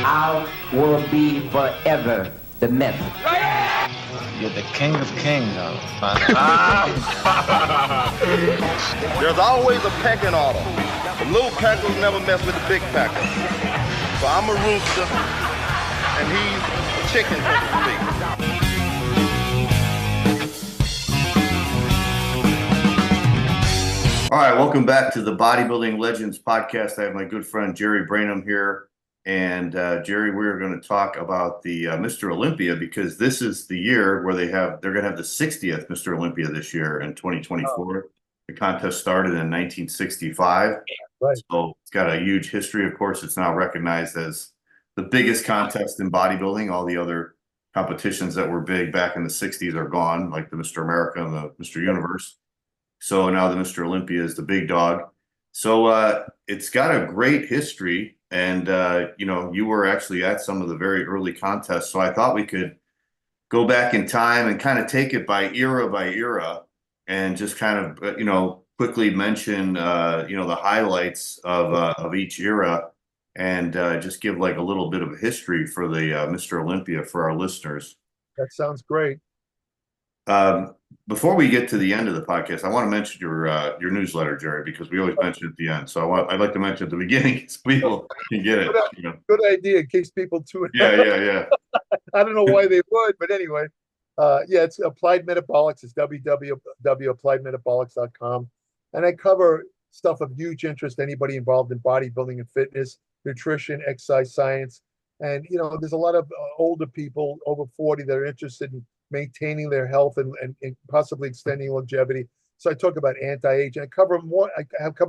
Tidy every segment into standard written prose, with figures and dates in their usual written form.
I will be forever the myth. You're the king of kings, son. There's always a pecking order. The little peckers never mess with the big pecker. So I'm a rooster, and he's a chicken, so to speak. All right, welcome back to the Bodybuilding Legends podcast. I have my good friend Jerry Brainum here. And Jerry, we're going to talk about the Mr. Olympia, because this is the year where they're going to have the 60th Mr. Olympia this year in 2024. Oh. The contest started in 1965. Right. So it's got a huge history. Of course, it's now recognized as the biggest contest in bodybuilding. All the other competitions that were big back in the 60s are gone, like the Mr. America and the Mr. Universe. So now the Mr. Olympia is the big dog. So it's got a great history. And, you were actually at some of the very early contests. So I thought we could go back in time and kind of take it by era and just kind of, quickly mention, the highlights of each era and just give like a little bit of a history for the Mr. Olympia for our listeners. That sounds great. Before we get to the end of the podcast, I want to mention your newsletter, Jerry, because we always mention it at the end. So I'd like to mention at the beginning so people can get it. Good idea in case people tune in. Yeah. I don't know why they would, but anyway. It's Applied Metabolics. It's www.appliedmetabolics.com. And I cover stuff of huge interest to anybody involved in bodybuilding and fitness, nutrition, exercise science. And, there's a lot of older people over 40 that are interested in maintaining their health and possibly extending longevity. So I talk about anti-aging. I cover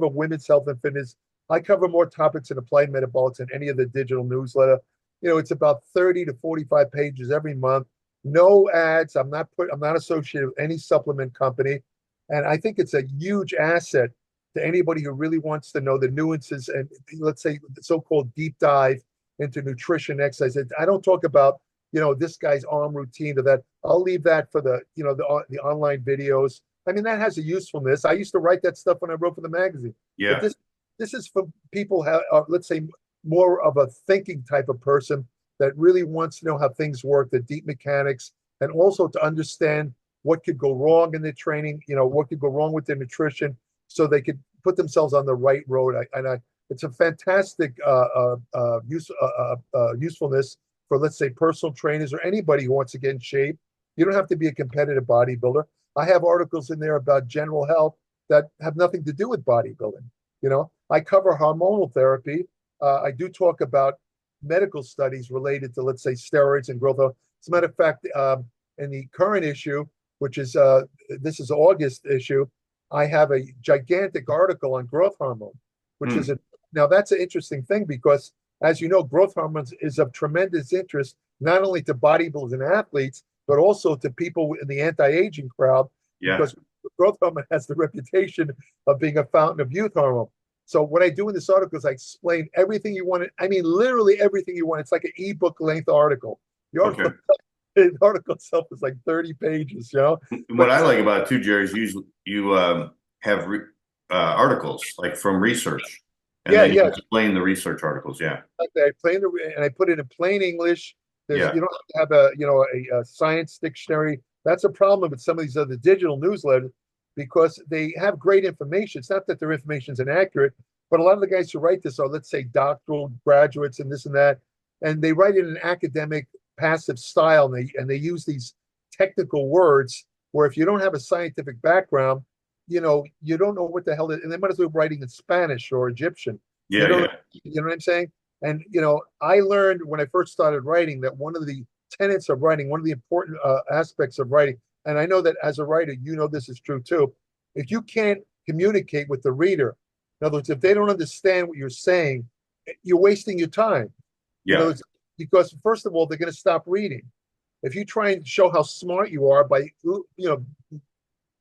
women's health and fitness. I cover more topics in Applied Metabolics than any of the digital newsletter. It's about 30 to 45 pages every month. No ads. I'm not associated with any supplement company. And I think it's a huge asset to anybody who really wants to know the nuances and, let's say, the so-called deep dive into nutrition, exercise. I don't talk about this guy's arm routine or that. I'll leave that for the online videos. I mean, that has a usefulness. I used to write that stuff when I wrote for the magazine. Yeah. But this is for people who are, let's say, more of a thinking type of person that really wants to know how things work, the deep mechanics, and also to understand what could go wrong in their training, what could go wrong with their nutrition, so they could put themselves on the right road. It's a fantastic usefulness for, let's say, personal trainers or anybody who wants to get in shape. You don't have to be a competitive bodybuilder. I have articles in there about general health that have nothing to do with bodybuilding. I cover hormonal therapy. I do talk about medical studies related to, let's say, steroids and growth hormone. As a matter of fact, in the current issue, which is this is August issue, I have a gigantic article on growth hormone, which is now that's an interesting thing because, as you know, growth hormones is of tremendous interest, not only to bodybuilders and athletes, but also to people in the anti-aging crowd, because growth hormone has the reputation of being a fountain of youth hormone. So what I do in this article is I explain everything you want. I mean, literally everything you want. It's like an ebook length article. The article itself is like 30 pages, What I like about it too, Jerry, is usually you have articles like from research. And then you explain the research articles, I put it in plain English. You don't have to have a science dictionary. That's a problem with some of these other digital newsletters because they have great information. It's not that their information is inaccurate, but a lot of the guys who write this are, let's say, doctoral graduates and this and that, and they write it in an academic, passive style, and they use these technical words where if you don't have a scientific background, you don't know what the hell, and they might as well be writing in Spanish or Egyptian. You know what I'm saying? And, I learned when I first started writing that one of the tenets of writing, one of the important aspects of writing, and I know that as a writer, this is true too. If you can't communicate with the reader, in other words, if they don't understand what you're saying, you're wasting your time. Yeah. In other words, because first of all, they're going to stop reading. If you try and show how smart you are by,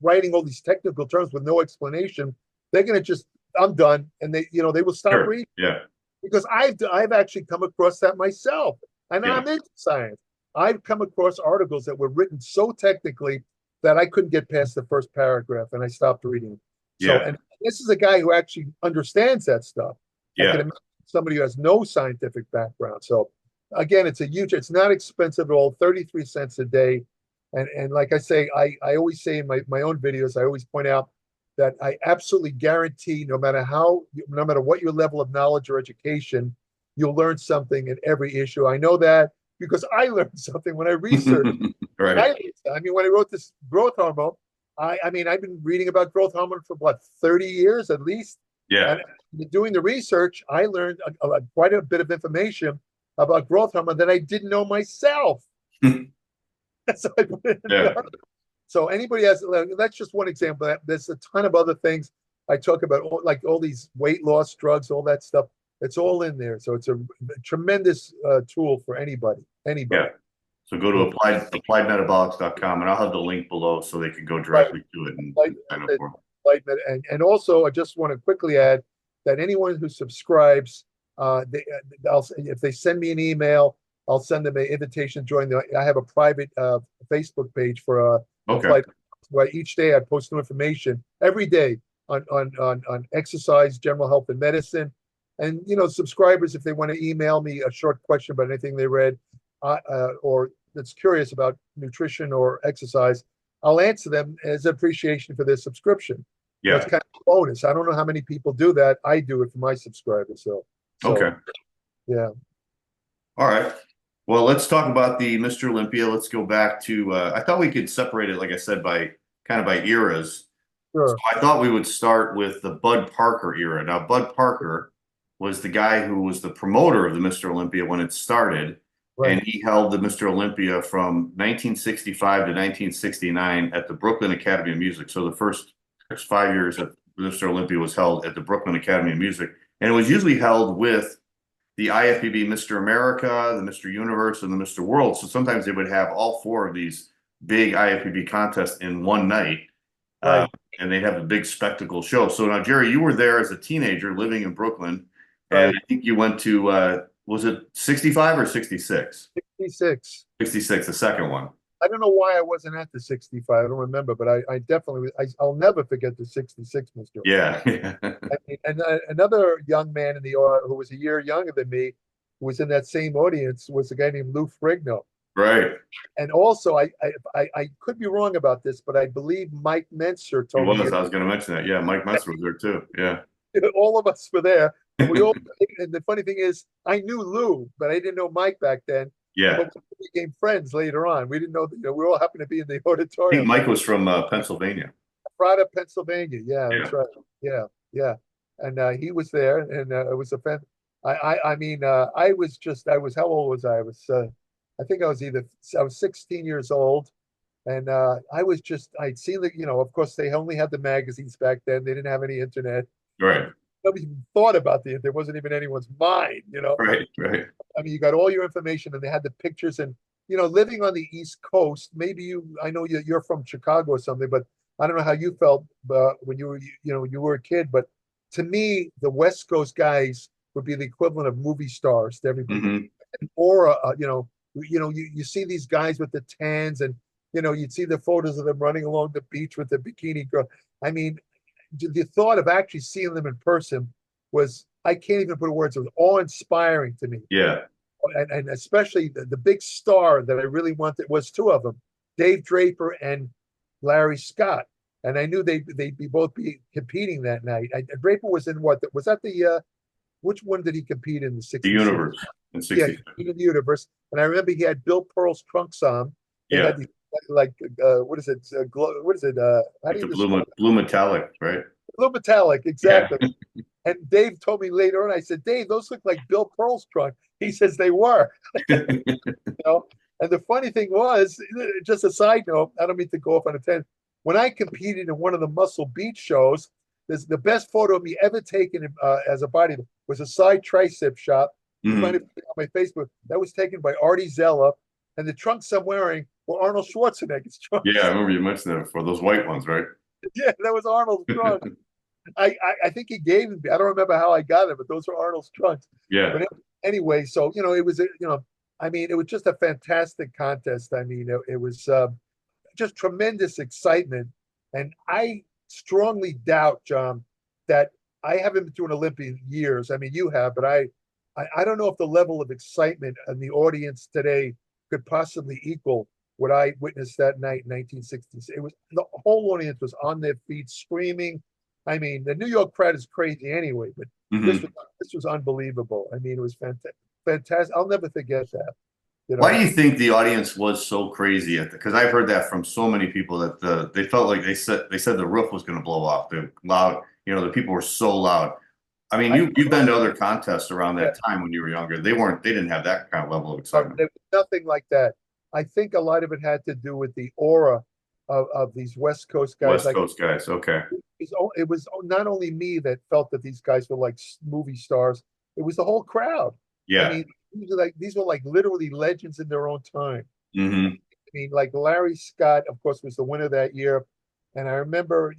writing all these technical terms with no explanation, they're going to just, I'm done. And they will stop reading. Yeah. Because I've actually come across that myself. And I'm into science. I've come across articles that were written so technically that I couldn't get past the first paragraph and I stopped reading. So, and this is a guy who actually understands that stuff. I can imagine somebody who has no scientific background. So again, it's not expensive at all, 33 cents a day. And like I say, I always say in my own videos, I always point out that I absolutely guarantee no matter what your level of knowledge or education, you'll learn something in every issue. I know that because I learned something when I researched. Right. I mean, when I wrote this growth hormone, I mean, I've been reading about growth hormone for what, 30 years at least. Yeah. And doing the research, I learned quite a bit of information about growth hormone that I didn't know myself. So I put it in Yeah. the article. So anybody has, that's just one example. There's a ton of other things I talk about, like all these weight loss drugs, all that stuff. It's all in there. So it's a tremendous tool for anybody. Yeah. So go to appliedmetabolics.com, and I'll have the link below so they can go directly to it and sign up for it. And also, I just want to quickly add that anyone who subscribes, if they send me an email, I'll send them an invitation to join. I have a private Facebook page for Applied, where each day I post new information every day on exercise, general health, and medicine. And subscribers, if they want to email me a short question about anything they read, or that's curious about nutrition or exercise, I'll answer them as appreciation for their subscription. Yeah. It's kind of a bonus. I don't know how many people do that. I do it for my subscribers. So okay. Yeah. All right. Well, let's talk about the Mr. Olympia. Let's go back to, I thought we could separate it, like I said, by eras. Sure. So I thought we would start with the Bud Parker era. Now, Bud Parker was the guy who was the promoter of the Mr. Olympia when it started. Right. And he held the Mr. Olympia from 1965 to 1969 at the Brooklyn Academy of Music. So the first 5 years that Mr. Olympia was held at the Brooklyn Academy of Music. And it was usually held with the IFBB Mr. America, the Mr. Universe, and the Mr. World. So sometimes they would have all four of these big IFBB contests in one night. Right. And they'd have a big spectacle show. So now, Jerry, you were there as a teenager living in Brooklyn. And Right. I think you went to, was it 65 or 66? 66. 66, the second one. I don't know why I wasn't at the 65. I don't remember, but I definitely, I'll never forget the 66, Mr. Yeah. And another young man who was a year younger than me, who was in that same audience, was a guy named Lou Frigno. Right. And also, I could be wrong about this, but I believe Mike Menser told me. I was going to mention that. Yeah, Mike Menser was there too. Yeah. All of us were there. And the funny thing is, I knew Lou, but I didn't know Mike back then. Yeah. But we became friends later on. We didn't know, we all happened to be in the I auditorium. think Mike was from Pennsylvania. Prada, Pennsylvania. Yeah, Yeah. that's right. Yeah, yeah. And he was there, and it was a fan. I mean, I was how old was I? I think I was 16 years old, and I'd seen of course they only had the magazines back then. They didn't have any internet. Right. Nobody even thought about the internet. There wasn't even anyone's mind, Right, right. I mean, you got all your information, and they had the pictures. And living on the East Coast, maybe I know you're from Chicago or something, but I don't know how you felt when you were a kid. But to me, the West Coast guys would be the equivalent of movie stars to everybody. Mm-hmm. Or you see these guys with the tans, and you'd see the photos of them running along the beach with the bikini girl. I mean, the thought of actually seeing them in person was, I can't even put words. It was awe-inspiring to me. Yeah. And especially the big star that I really wanted was two of them, Dave Draper and Larry Scott. And I knew they'd both be competing that night. Draper was in what? Was that which one did he compete in the 60s? The Universe in 60s. Yeah, in the Universe. And I remember he had Bill Pearl's trunks on. They Yeah. had these, what is it? What is it? How do you blue metallic, right? Blue metallic, exactly. Yeah. And Dave told me later on, I said, Dave, those look like Bill Pearl's trunk. He says they were. And the funny thing was, just a side note, I don't mean to go off on a tangent. When I competed in one of the Muscle Beach shows, the best photo of me ever taken as a bodybuilder was a side tricep shot. You might have put it on my Facebook. That was taken by Artie Zella, and the trunks I'm wearing were Arnold Schwarzenegger's trunks. Yeah, I remember you mentioned that before. Those white ones, right? Yeah, that was Arnold's trunks. I think he gave them. I don't remember how I got it, but those are Arnold's trunks. Yeah. But anyway, so it was I mean, it was just a fantastic contest. I mean, it was just tremendous excitement, and I strongly doubt, John, that I haven't been to an Olympia in years. I mean, you have, but I don't know if the level of excitement in the audience today could possibly equal what I witnessed that night in 1960s. It was the whole audience was on their feet screaming. I mean, the New York crowd is crazy anyway, but this was unbelievable. I mean, it was fantastic. I'll never forget that. You know, Why do you think the audience was so crazy at the? Because I've heard that from so many people that they felt like they said the roof was going to blow off. The loud, the people were so loud. I mean, you've been to other contests around that time when you were younger. They didn't have that kind of level of excitement. There was nothing like that. I think a lot of it had to do with the aura of these West Coast guys. West Coast guys, okay. It was not only me that felt that these guys were like movie stars. It was the whole crowd. Yeah. I mean, these were like literally legends in their own time. Mm-hmm. I mean, like Larry Scott, of course, was the winner that year. And I remember,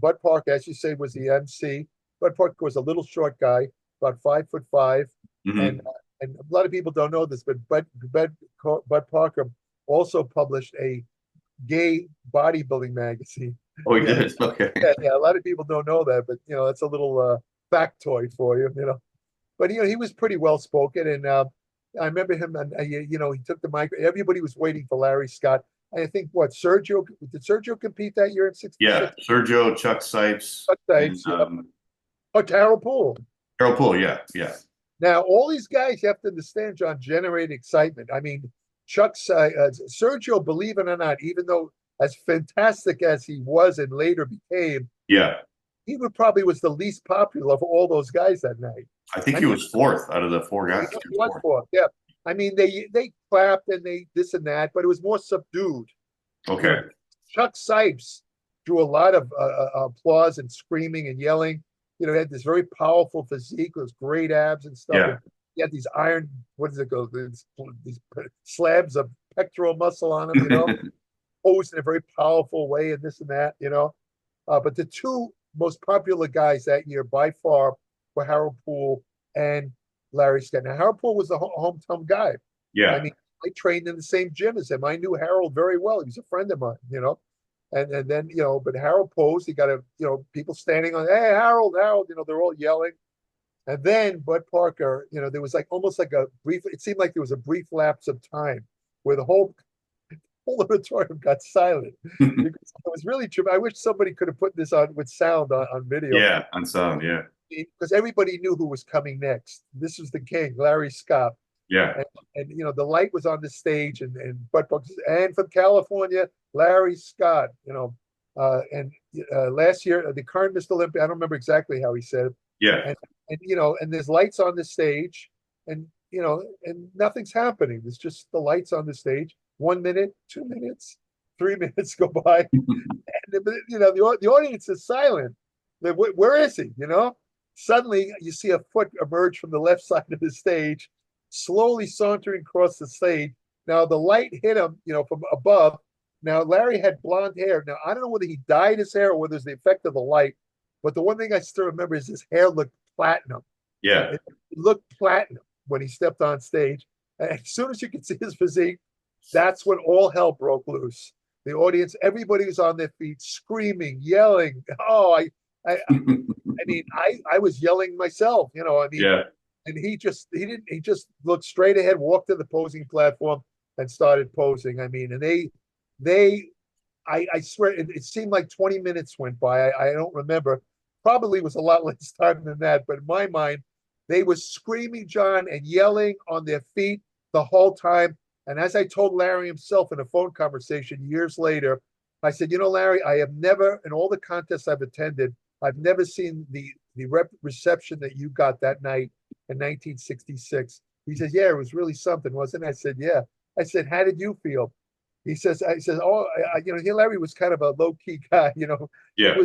Bud Park, as you say, was the MC. Bud Park was a little short guy, about 5'5", and a lot of people don't know this, but Bud Parker also published a gay bodybuilding magazine. Oh, he did. Okay. Yeah, a lot of people don't know that, but that's a little factoid for you. But he was pretty well spoken, and I remember him, and he took the mic. Everybody was waiting for Larry Scott. I think did Sergio compete that year in '66? Yeah, Sergio, Chuck Sipes, Harold Poole. Harold Poole, yeah. Now, all these guys, you have to understand, John, generate excitement. I mean, Sergio, believe it or not, even though as fantastic as he was and later became, he probably was the least popular of all those guys that night. I think he was fourth out of the four guys. He was fourth, yeah. I mean, they clapped and they this and that, but it was more subdued. Okay. Chuck Sipes drew a lot of applause and screaming and yelling. He had this very powerful physique, those great abs and stuff. Yeah. And he had these iron, what does it go? These slabs of pectoral muscle on him, posed in a very powerful way and this and that, But the two most popular guys that year by far were Harold Poole and Larry Scott. Now, Harold Poole was a hometown guy. Yeah. I mean, I trained in the same gym as him. I knew Harold very well. He was a friend of mine, And then, but Harold posed, he got people standing on, hey, Harold, they're all yelling. And then Bud Parker, there was almost like it seemed like there was a brief lapse of time where the whole auditorium got silent. It was really true. I wish somebody could have put this on with sound on video. Yeah, on sound, yeah. Because everybody knew who was coming next. This was the king, Larry Scott. Yeah. And the light was on the stage, and Bud Parker, and from California, Larry Scott, and last year, the current Mr. Olympia, I don't remember exactly how he said it. Yeah. And there's lights on the stage, and and nothing's happening. There's just the lights on the stage. 1 minute, 2 minutes, 3 minutes go by, and the audience is silent. Where is he? Suddenly you see a foot emerge from the left side of the stage, slowly sauntering across the stage. Now the light hit him, from above. Now Larry had blonde hair. Now I don't know whether he dyed his hair or whether it's the effect of the light, but the one thing I still remember is his hair looked platinum. Yeah. It looked platinum when he stepped on stage. And as soon as you could see his physique, that's when all hell broke loose. The audience, everybody was on their feet, screaming, yelling. Oh, I mean, I was yelling myself, Yeah. And he just looked straight ahead, walked to the posing platform, and started posing. I mean, and I swear it seemed like 20 minutes went by. I don't remember. Probably was a lot less time than that, but in my mind, they were screaming, John, and yelling on their feet the whole time. And as I told Larry himself in a phone conversation years later, I said, Larry, I have never, in all the contests I've attended, I've never seen the reception that you got that night in 1966. He says, yeah, it was really something, wasn't it? I said, yeah. I said, how did you feel? He says, Larry was kind of a low-key guy, Yeah.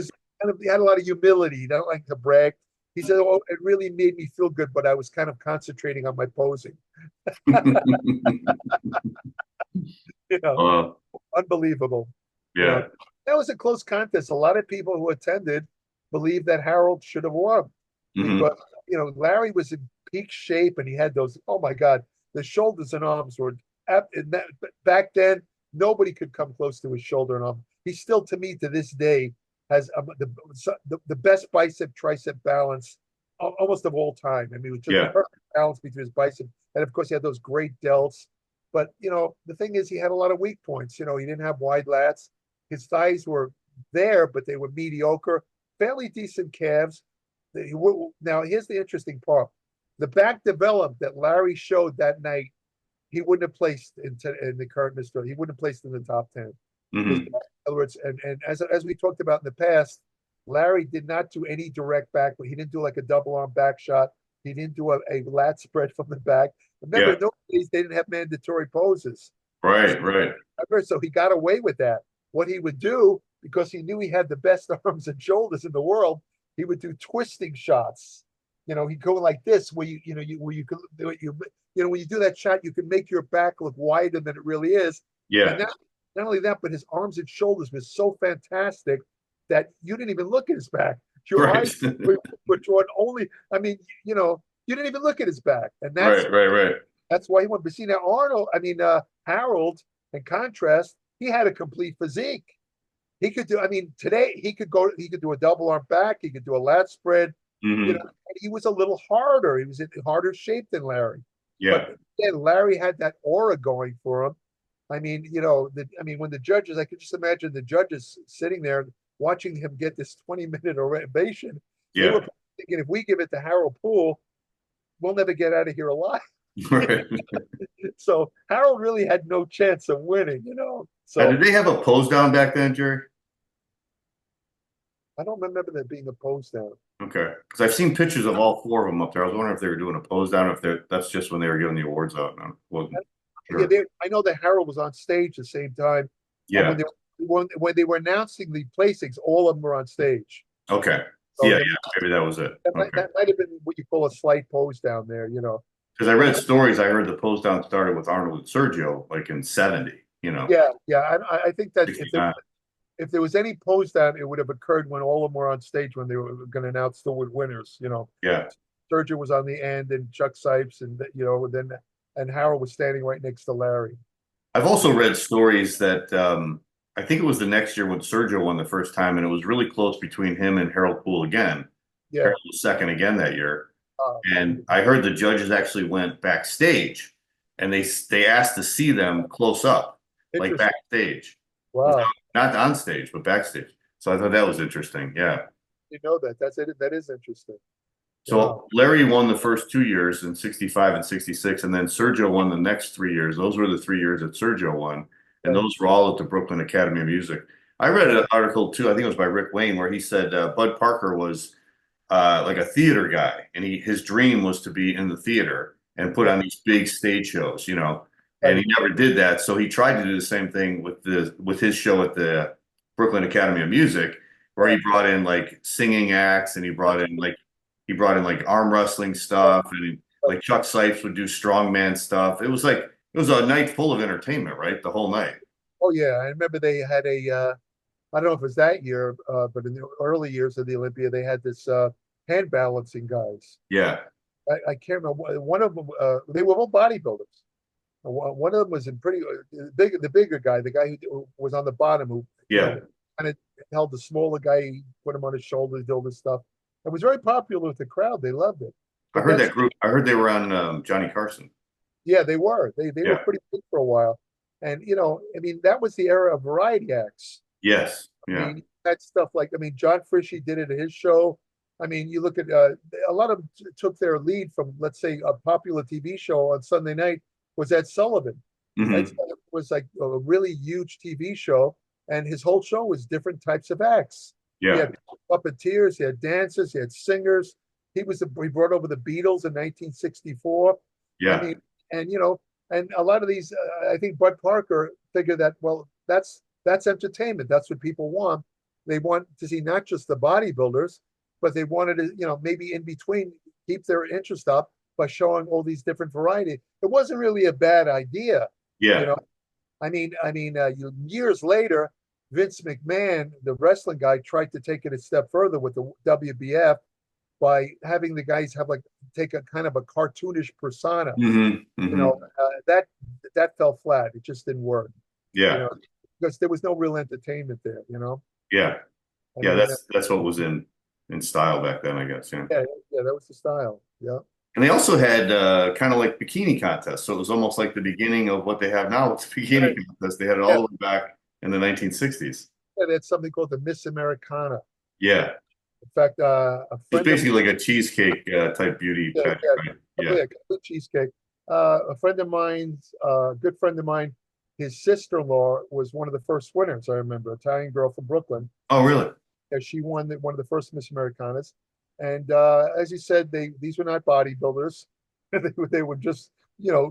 He had a lot of humility. He don't like to brag. He said, oh, it really made me feel good, but I was kind of concentrating on my posing. Unbelievable. Yeah. That was a close contest. A lot of people who attended believed that Harold should have won. But, Larry was in peak shape, and he had those, oh my God, the shoulders and arms were, back then, nobody could come close to his shoulder and arm. He still, to me, to this day, has the best bicep tricep balance almost of all time. I mean, it was just Yeah. perfect balance between his bicep, and of course he had those great delts. But the thing is, he had a lot of weak points. He didn't have wide lats. His thighs were there, but they were mediocre. Fairly decent calves. Now, here's the interesting part: the back developed that Larry showed that night. He wouldn't have placed in the current Mr. He wouldn't have placed in the top 10. Mhm. In other words, and as we talked about in the past, Larry did not do any direct back, but he didn't do like a double arm back shot. He didn't do a lat spread from the back. Remember, Yeah. in those days, they didn't have mandatory poses. Right. Right. So he got away with that. What he would do, because he knew he had the best arms and shoulders in the world, he would do twisting shots. He'd go like this, where when you do that shot, you can make your back look wider than it really is. Yeah. And not only that, but his arms and shoulders were so fantastic that you didn't even look at his back. Your Right. eyes were drawn only. I mean, you didn't even look at his back, and Right. that's why he won. But see now, Harold, in contrast, he had a complete physique. He could do. I mean, today he could do a double arm back. He could do a lat spread. Mhm. And he was a little harder. He was in harder shape than Larry. Yeah. But again, Larry had that aura going for him. I mean, when the judges, I could just imagine the judges sitting there watching him get this 20-minute ovation. They Yeah. were thinking, if we give it to Harold Poole, we'll never get out of here alive. Right. So Harold really had no chance of winning, Now, So did they have a pose down back then, Jerry? I don't remember there being a pose down. Okay, because I've seen pictures of all four of them up there. I was wondering if they were doing a pose down, if that's just when they were giving the awards out. No, wasn't sure. Yeah, I know that Harold was on stage at the same time. Yeah. And when they were announcing the placings, all of them were on stage. Okay. So Yeah, maybe that was it. That Okay. might have been what you call a slight pose down there, Because I read stories, I heard the pose down started with Arnold and Sergio, like in 70, Yeah. I think that 69. if there was any pose down, it would have occurred when all of them were on stage when they were going to announce the winners. Yeah. Sergio was on the end, and Chuck Sipes, and and Harold was standing right next to Larry. I've also read stories that I think it was the next year when Sergio won the first time, and it was really close between him and Harold Poole again. Yeah. Harold was second again that year. And I heard the judges actually went backstage and they asked to see them close up, like backstage. Wow. Not on stage, but backstage. So I thought that was interesting. Yeah. You know that. That's it. That is interesting. So Wow. Larry won the first 2 years in 65 and 66, and then Sergio won the next 3 years. Those were the 3 years that Sergio won. And those were all at the Brooklyn Academy of Music. I read an article too, I think it was by Rick Wayne, where he said Bud Parker was like a theater guy, and his dream was to be in the theater and put on these big stage shows, and he never did that. So he tried to do the same thing with his show at the Brooklyn Academy of Music, where he brought in like singing acts, and he brought in like arm wrestling stuff, and like Chuck Sipes would do strongman stuff. It was a night full of entertainment, right? The whole night. Oh yeah, I remember they had I don't know if it was that year, but in the early years of the Olympia, they had this hand balancing guys. Yeah. I can't remember. One of them, they were all bodybuilders. One of them was in pretty the bigger guy, the guy who was on the bottom, who kind of held the smaller guy, he put him on his shoulders, did all this stuff. It was very popular with the crowd. They loved it. I heard that group. I heard they were on Johnny Carson. Yeah, they were. They were pretty big for a while, and I mean, that was the era of variety acts. Yes. Yeah. I mean, that stuff like, John Frischi did it at his show. I mean, you look at a lot of them took their lead from, let's say, a popular TV show on Sunday night was Ed Sullivan. Mhm. Ed Sullivan was like a really huge TV show, and his whole show was different types of acts. Yeah. He had puppeteers, he had dancers, he had singers. He brought over the Beatles in 1964. Yeah. I mean, and a lot of these, I think Bud Parker figured that, well, that's entertainment. That's what people want. They want to see not just the bodybuilders, but they wanted to, maybe in between keep their interest up by showing all these different variety. It wasn't really a bad idea. Yeah. Years later, Vince McMahon, the wrestling guy, tried to take it a step further with the WBF by having the guys take a kind of a cartoonish persona. Mm-hmm. Mm-hmm. That fell flat. It just didn't work. Yeah. Because there was no real entertainment there. Yeah. Yeah. That's what was in in style back then, I guess. Yeah. Yeah, that was the style. Yeah. And they also had kind of like bikini contests. So it was almost like the beginning of what they have now. It's bikini Right. contests. They had it all Yeah. the way back in the 1960s. Yeah, they had something called the Miss Americana. Yeah. In fact, a It's friend of basically like a cheesecake type beauty yeah, pageant, yeah, right? Yeah. good cheesecake. A friend of mine's, good friend of mine, his sister-in-law was one of the first winners. I remember, Italian girl from Brooklyn. Oh, really? Yeah, she won one of the first Miss Americanas. And as you said, these were not bodybuilders. They were just,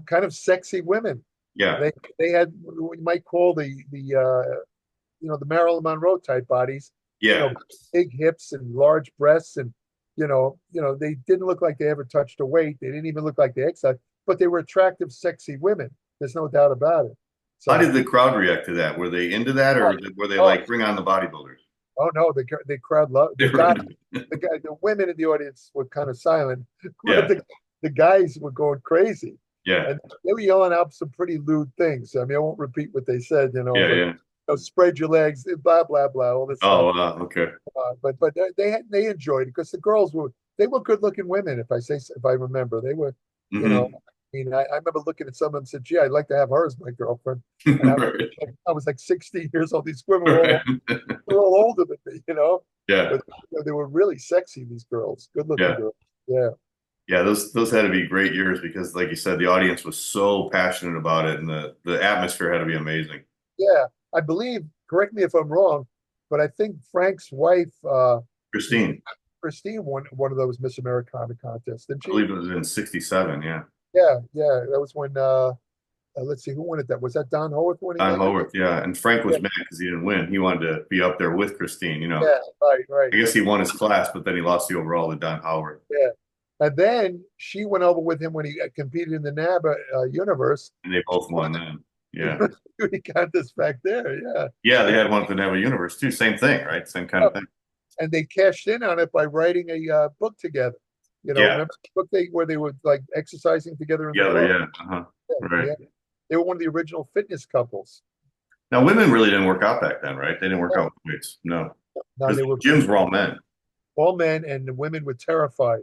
kind of sexy women. Yeah. They had what you might call the Marilyn Monroe type bodies. Yeah. Big hips and large breasts, and they didn't look like they ever touched a weight. They didn't even look like they exercised, but they were attractive, sexy women. There's no doubt about it. So, How did the crowd react to that? Were they into that, or were they like bring on the bodybuilders? oh no, the crowd loved the women in the audience were kind of silent. Yeah. The guys were going crazy. Yeah. And they were yelling out some pretty lewd things. I mean, I won't repeat what they said, Yeah. but, Yeah. spread your legs, blah blah blah, all this Oh, stuff. wow. Okay. But they enjoyed it because the girls were good looking women. If I remember, they were. Mhm. I mean, I remember looking at some of them and said, "Gee, I'd like to have her as my girlfriend." And Right. I was like 60 years old. These women Right. were all older than me, Yeah. But they were really sexy. These girls, good looking Yeah. girls. Yeah. Yeah, those had to be great years because, like you said, the audience was so passionate about it, and the atmosphere had to be amazing. Yeah, I believe. Correct me if I'm wrong, but I think Frank's wife, Christine, Christine, won one of those Miss Americana contests, didn't I she? believe it was in '67. Yeah, Yeah, yeah. That was when. Let's see, who won it? That was that Don Howarth winning Don that? Howard. Yeah, and Frank was Yeah. mad because he didn't win. He wanted to be up there with Christine. Yeah, right. I guess he won his class, but then he lost the overall to Don Howard, Yeah. And then she went over with him when he competed in the NABA universe. and they both won then. Yeah, He got this back there, yeah. yeah, they had one at the Never Universe too. Same thing, right? Same kind of thing. And they cashed in on it by writing a book together. Yeah. Remember the book where they were like exercising together in the Together, club? yeah. Right. Yeah. They were one of the original fitness couples. Now, women really didn't work out back then, right? They didn't work out with weights. No, Now because they the were gyms were all men. all men, and the women were terrified.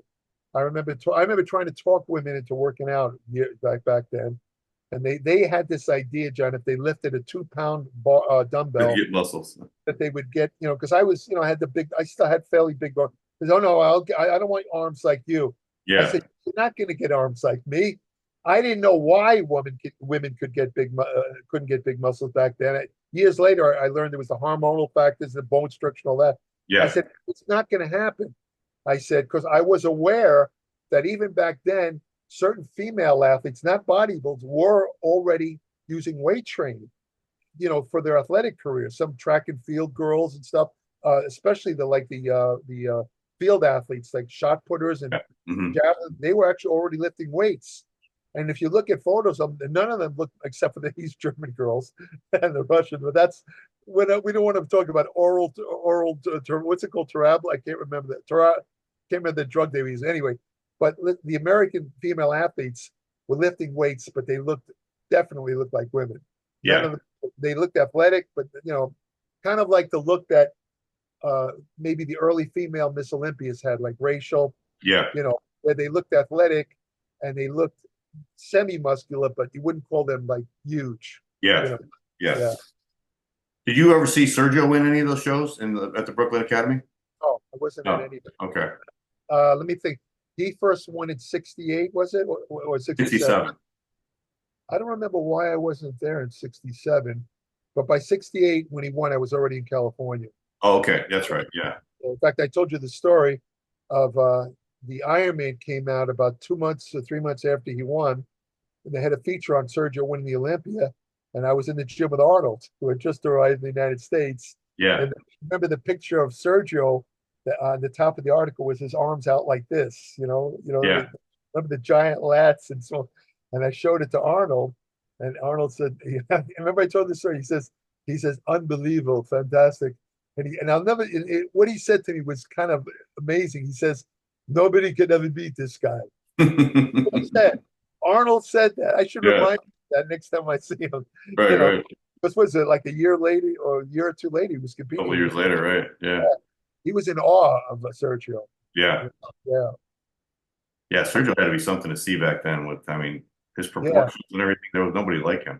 I remember trying to talk women into working out back then, and they had this idea, John, if they lifted a 2 pound dumbbell, Get muscles. that they would get, because I was, I had I still had fairly big arms. Oh no, I don't want arms like you. I Yeah, said, you're not going to get arms like me. I didn't know why women couldn't get big muscles back then. Years later, I learned there was the hormonal factors, the bone structure, and all that. I yeah, said, it's not going to happen. I said, because I was aware that even back then, certain female athletes, not bodybuilders, were already using weight training, for their athletic careers. Some track and field girls and stuff, especially the field athletes, like shot putters and hmm javelin, they were actually already lifting weights. And if you look at photos of them, none of them look, except for the East German girls and the Russian. But that's when we don't want to talk about what's it called? Turab? I can't remember that. Can't remember the drug they were using. Anyway, but the American female athletes were lifting weights, but they definitely looked like women. None yeah, of them, they looked athletic, but kind of like the look that maybe the early female Miss Olympias had, like Rachel, yeah, where they looked athletic and they looked semi-muscular, but you wouldn't call them like huge. yeah, yeah. Yeah. Did you ever see Sergio win any of those shows at the Brooklyn Academy? Oh, I wasn't No. at any. Okay, Let me think. He first won in '68, was it, or '67? 57. I don't remember why I wasn't there in '67, but by '68, when he won, I was already in California. Oh, okay, that's right. Yeah, In fact, I told you the story of the Ironman came out about 2 months or 3 months after he won, and they had a feature on Sergio winning the Olympia, and I was in the gym with Arnold, who had just arrived in the United States. yeah, And remember the picture of Sergio on the top of the article was his arms out like this, Yeah. remember the giant lats, and so, and I showed it to Arnold, and Arnold said, remember I told this story. He says, unbelievable, fantastic, and I'll never. What he said to me was kind of amazing. He says, nobody could ever beat this guy. He said, Arnold said that. I should Yeah. remind you that next time I see him. right, right. This was it like a year later or a year or two later he was A competing. couple years later, right? Yeah, he was in awe of Sergio. Yeah. Yeah. Yeah. Sergio had to be something to see back then with, I mean, his Yeah. proportions and everything. There was nobody like him.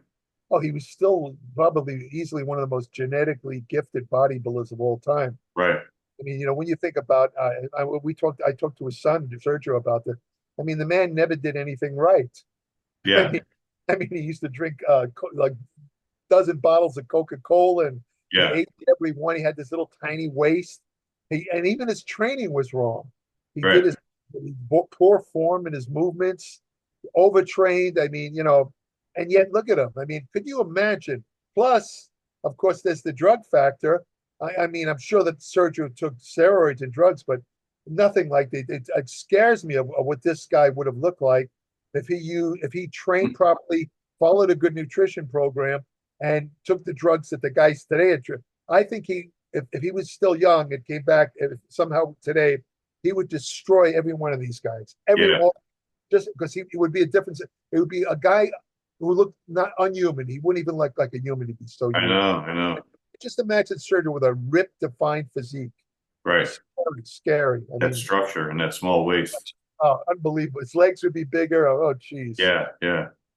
Oh, he was still probably easily one of the most genetically gifted bodybuilders of all time. Right. I mean, when you think about, I talked to his son, Sergio, about this. I mean, the man never did anything right. I Yeah. mean, he used to drink like dozen bottles of Coca-Cola, and he Yeah. ate every one. He had this little tiny waist. And even his training was wrong. He Right. did his poor form in his movements, overtrained. I mean, and yet look at him. I mean, could you imagine? Plus, of course, there's the drug factor. I mean, I'm sure that Sergio took steroids and drugs, but nothing like it scares me of what this guy would have looked like if he trained properly, followed a good nutrition program, and took the drugs that the guys today had. I think if he was still young and came back somehow today, he would destroy every one of these guys. Just because it would be a difference. It would be a guy who looked not unhuman. He wouldn't even look like a human. He'd be so human. I know. Just imagine Sergio with a ripped, defined physique. Right. Scary. That structure and that small waist. Oh, unbelievable. His legs would be bigger. Oh, geez. Yeah.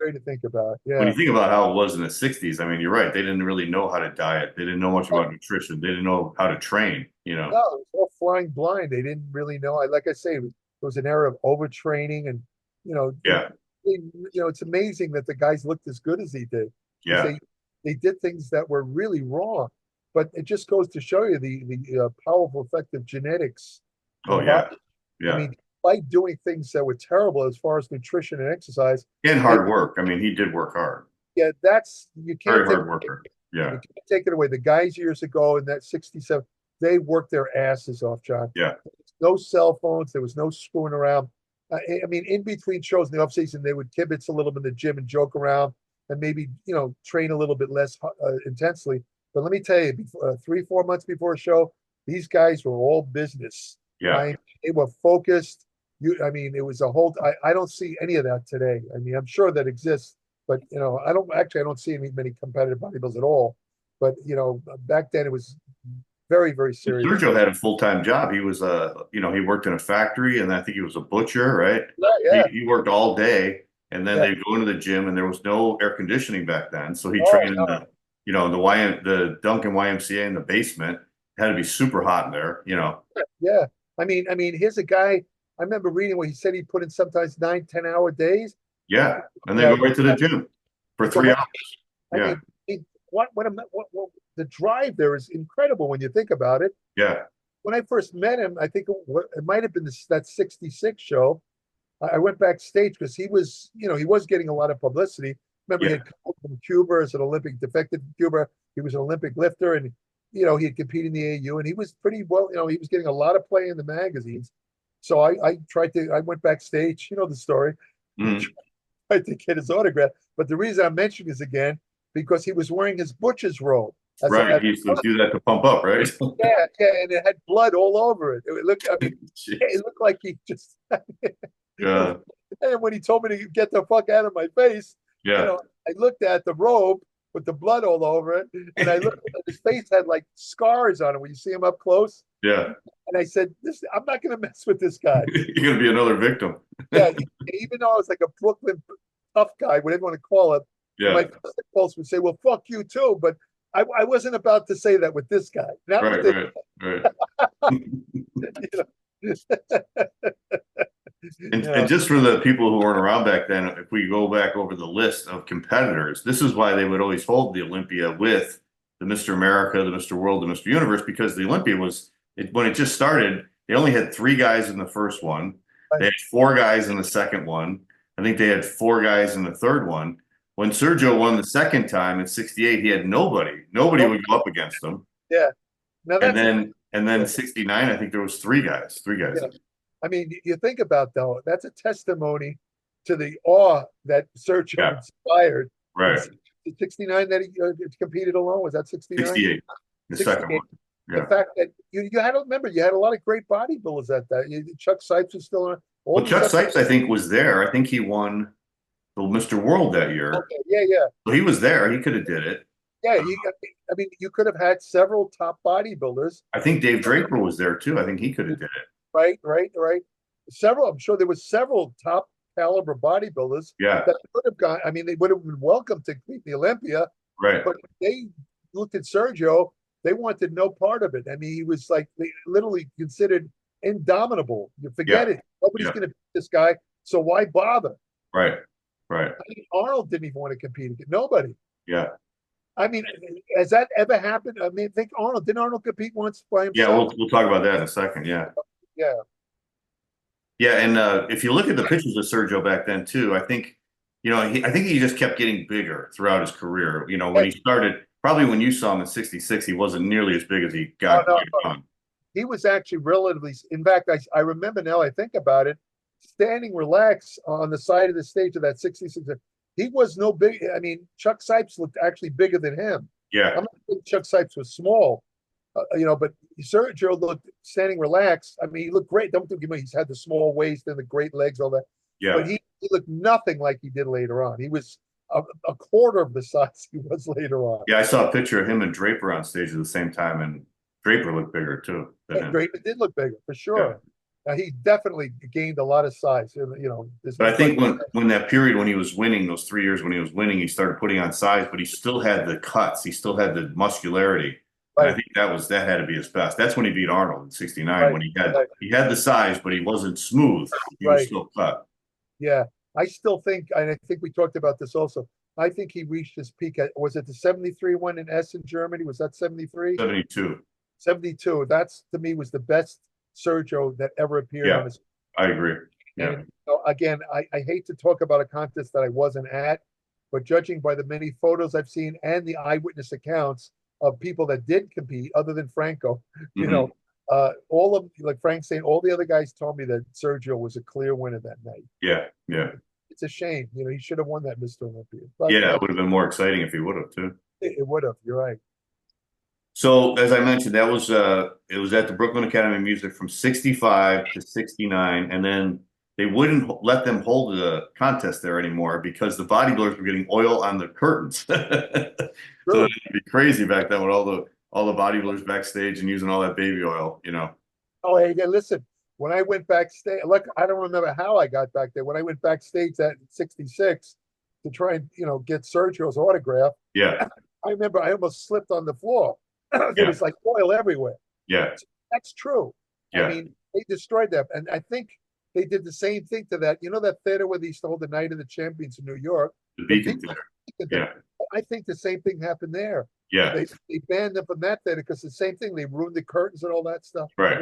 Great to think about. Yeah. When you think about how it was in the 60s, I mean, you're right. They didn't really know how to diet. They didn't know much about nutrition. They didn't know how to train, No, it was all flying blind. They didn't really know. Like I say, it was an era of overtraining, and Yeah. it's amazing that the guys looked as good as he did. Yeah. They did things that were really wrong, but it just goes to show you the powerful effect of genetics. Oh, yeah. Yeah. I mean, by doing things that were terrible as far as nutrition and exercise and hard work. I mean, he did work hard. Yeah, you can't Very hard worker. Yeah. You can't take it away. The guys years ago in that 67, they worked their asses off, John. Yeah. There was no cell phones. There was no screwing around. I mean, in between shows in the off season, they would kibitz a little bit in the gym and joke around, and maybe train a little bit less intensely. But let me tell you, 3-4 months before a show, these guys were all business. Yeah. They were focused. I mean, it was a whole. I don't see any of that today. I mean, I'm sure that exists, but I don't see many competitive bodybuilders at all. But back then it was very, very serious. Sergio had a full-time job. He was he worked in a factory, and I think he was a butcher, right? Yeah. He worked all day, and then they'd go into the gym, and there was no air conditioning back then, so he trained in the Duncan YMCA in the basement. It had to be super hot in there, Yeah. I mean, here's a guy. I remember reading where he said he put in sometimes 9-10 hour days. Yeah, and then go right to the gym for 3 hours. I mean, what the drive there is incredible when you think about it. Yeah. When I first met him, I think it might have been that 66 show. I went backstage because he was getting a lot of publicity. Remember, he had come from Cuba as an Olympic, defected from Cuba. He was an Olympic lifter, and he had competed in the AU, and he was pretty well. He was getting a lot of play in the magazines. So I went backstage. You know the story. Tried to get his autograph, but the reason I'm mentioning this again because he was wearing his butcher's robe. Right, he used to do that to pump up, right? Yeah, and it had blood all over it. It looked like he just. And when he told me to get the fuck out of my face, I looked at the robe with the blood all over it, and I looked at his face had like scars on it when you see him up close. Yeah. And I said, I'm not going to mess with this guy. You're going to be another victim. Yeah, even though I was like a Brooklyn tough guy, whatever you want to call it, my pulse would say, well, fuck you too. But I wasn't about to say that with this guy. Not right. And just for the people who weren't around back then, if we go back over the list of competitors, this is why they would always hold the Olympia with the Mr. America, the Mr. World, the Mr. Universe, because the Olympia when it just started, they only had 3 guys in the first one. They had 4 guys in the second one. I think they had 4 guys in the third one. When Sergio won the second time in 68, he had nobody. Nobody would go up against him. Yeah. And then 69, I think there was 3 guys. 3 guys. Yeah. I mean, you think about though, that's a testimony to the awe that Sergio inspired. Right. 69 that he competed alone, was that 69? 68, the second one. The fact that you had to remember, you had a lot of great bodybuilders at that. Chuck Sipes was still on. Well, Chuck Sipes, I think, was there. I think he won the Mr. World that year. Okay, yeah. So he was there. He could have did it. Yeah, I mean, you could have had several top bodybuilders, I think Dave Draper was there too. I think he could have did it. right. Several. I'm sure there was several top caliber bodybuilders Yeah, that could have gone. I mean, they would have been welcome to compete in the Olympia, right. but they looked at Sergio. They wanted no part of it. I mean, he was like they literally considered indomitable. You forget Yeah, it. Nobody's yeah, going to beat this guy. So why bother? right, right. I mean, Arnold didn't even want to compete again. Nobody. Yeah, I mean, has that ever happened? I mean, think Arnold. Didn't Arnold compete once by yeah. himself? We'll talk about that in a second. Yeah, Yeah. yeah. And if you look at the pictures of Sergio back then too, I think I think he just kept getting bigger throughout his career. You know, when he started, probably when you saw him in '66, he wasn't nearly as big as he got No. later on. He was actually relatively. In fact, I remember now. I think about it. Standing relaxed on the side of the stage of that '66. He was no big. I mean, Chuck Sipes looked actually bigger than him. Yeah, I'm not saying Chuck Sipes was small, but Sergio looked standing relaxed. I mean, he looked great. Don't think he's had the small waist and the great legs, all that. yeah, But he looked nothing like he did later on. He was a quarter of the size he was later on. yeah. I saw a picture of him and Draper on stage at the same time, and Draper looked bigger too than him. Draper did look bigger for sure. He definitely gained a lot of size. But I think when that period when he was winning, those 3 years when he was winning, he started putting on size, but he still had the cuts, he still had the muscularity. And I think that had to be his best. That's when he beat Arnold in '69 when he had the size, but he wasn't smooth. He was still cut. Yeah, I still think, and I think we talked about this also. I think he reached his peak at, was it the 73 one in Essen, Germany? Was that 73? 72. 72. That's, to me, was the best Sergio that ever appeared on his. I agree. Yeah. And, again, I hate to talk about a contest that I wasn't at, but judging by the many photos I've seen and the eyewitness accounts of people that did compete, other than Franco, all of, like Frank saying, all the other guys told me that Sergio was a clear winner that night. Yeah, yeah. It's a shame. He should have won that Mr. Olympia. But, yeah, it would have been more exciting if he would have too. It would have. You're right. So as I mentioned, it was at the Brooklyn Academy of Music from '65 to '69, and then they wouldn't let them hold the contest there anymore because the bodybuilders were getting oil on the curtains. So it'd be crazy back then with all the bodybuilders backstage and using all that baby oil, Oh, hey, listen. When I went backstage, look, I don't remember how I got back there. When I went backstage at '66 to try and get Sergio's autograph, yeah, I remember I almost slipped on the floor. There was like oil everywhere. Yeah, that's true. Yeah. I mean, they destroyed that, and I think they did the same thing to that. That theater where they used to hold the Night of the Champions in New York, the Beacon Theater. Yeah, I think the same thing happened there. Yeah, they banned them from that theater because the same thing. They ruined the curtains and all that stuff. Right.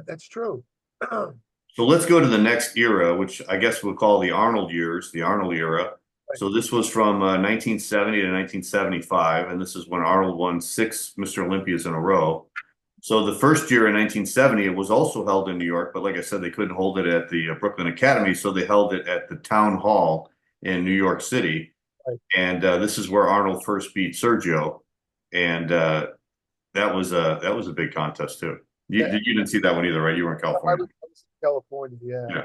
That's true. So let's go to the next era, which I guess we'll call the Arnold years, the Arnold era. So this was from 1970 to 1975, and this is when Arnold won 6 Mr. Olympias in a row. So the first year in 1970, it was also held in New York, but like I said, they couldn't hold it at the Brooklyn Academy, so they held it at the Town Hall in New York City. Right. And this is where Arnold first beat Sergio, and that was a big contest too. You didn't see that one either, right? You were in California. I was in California, yeah.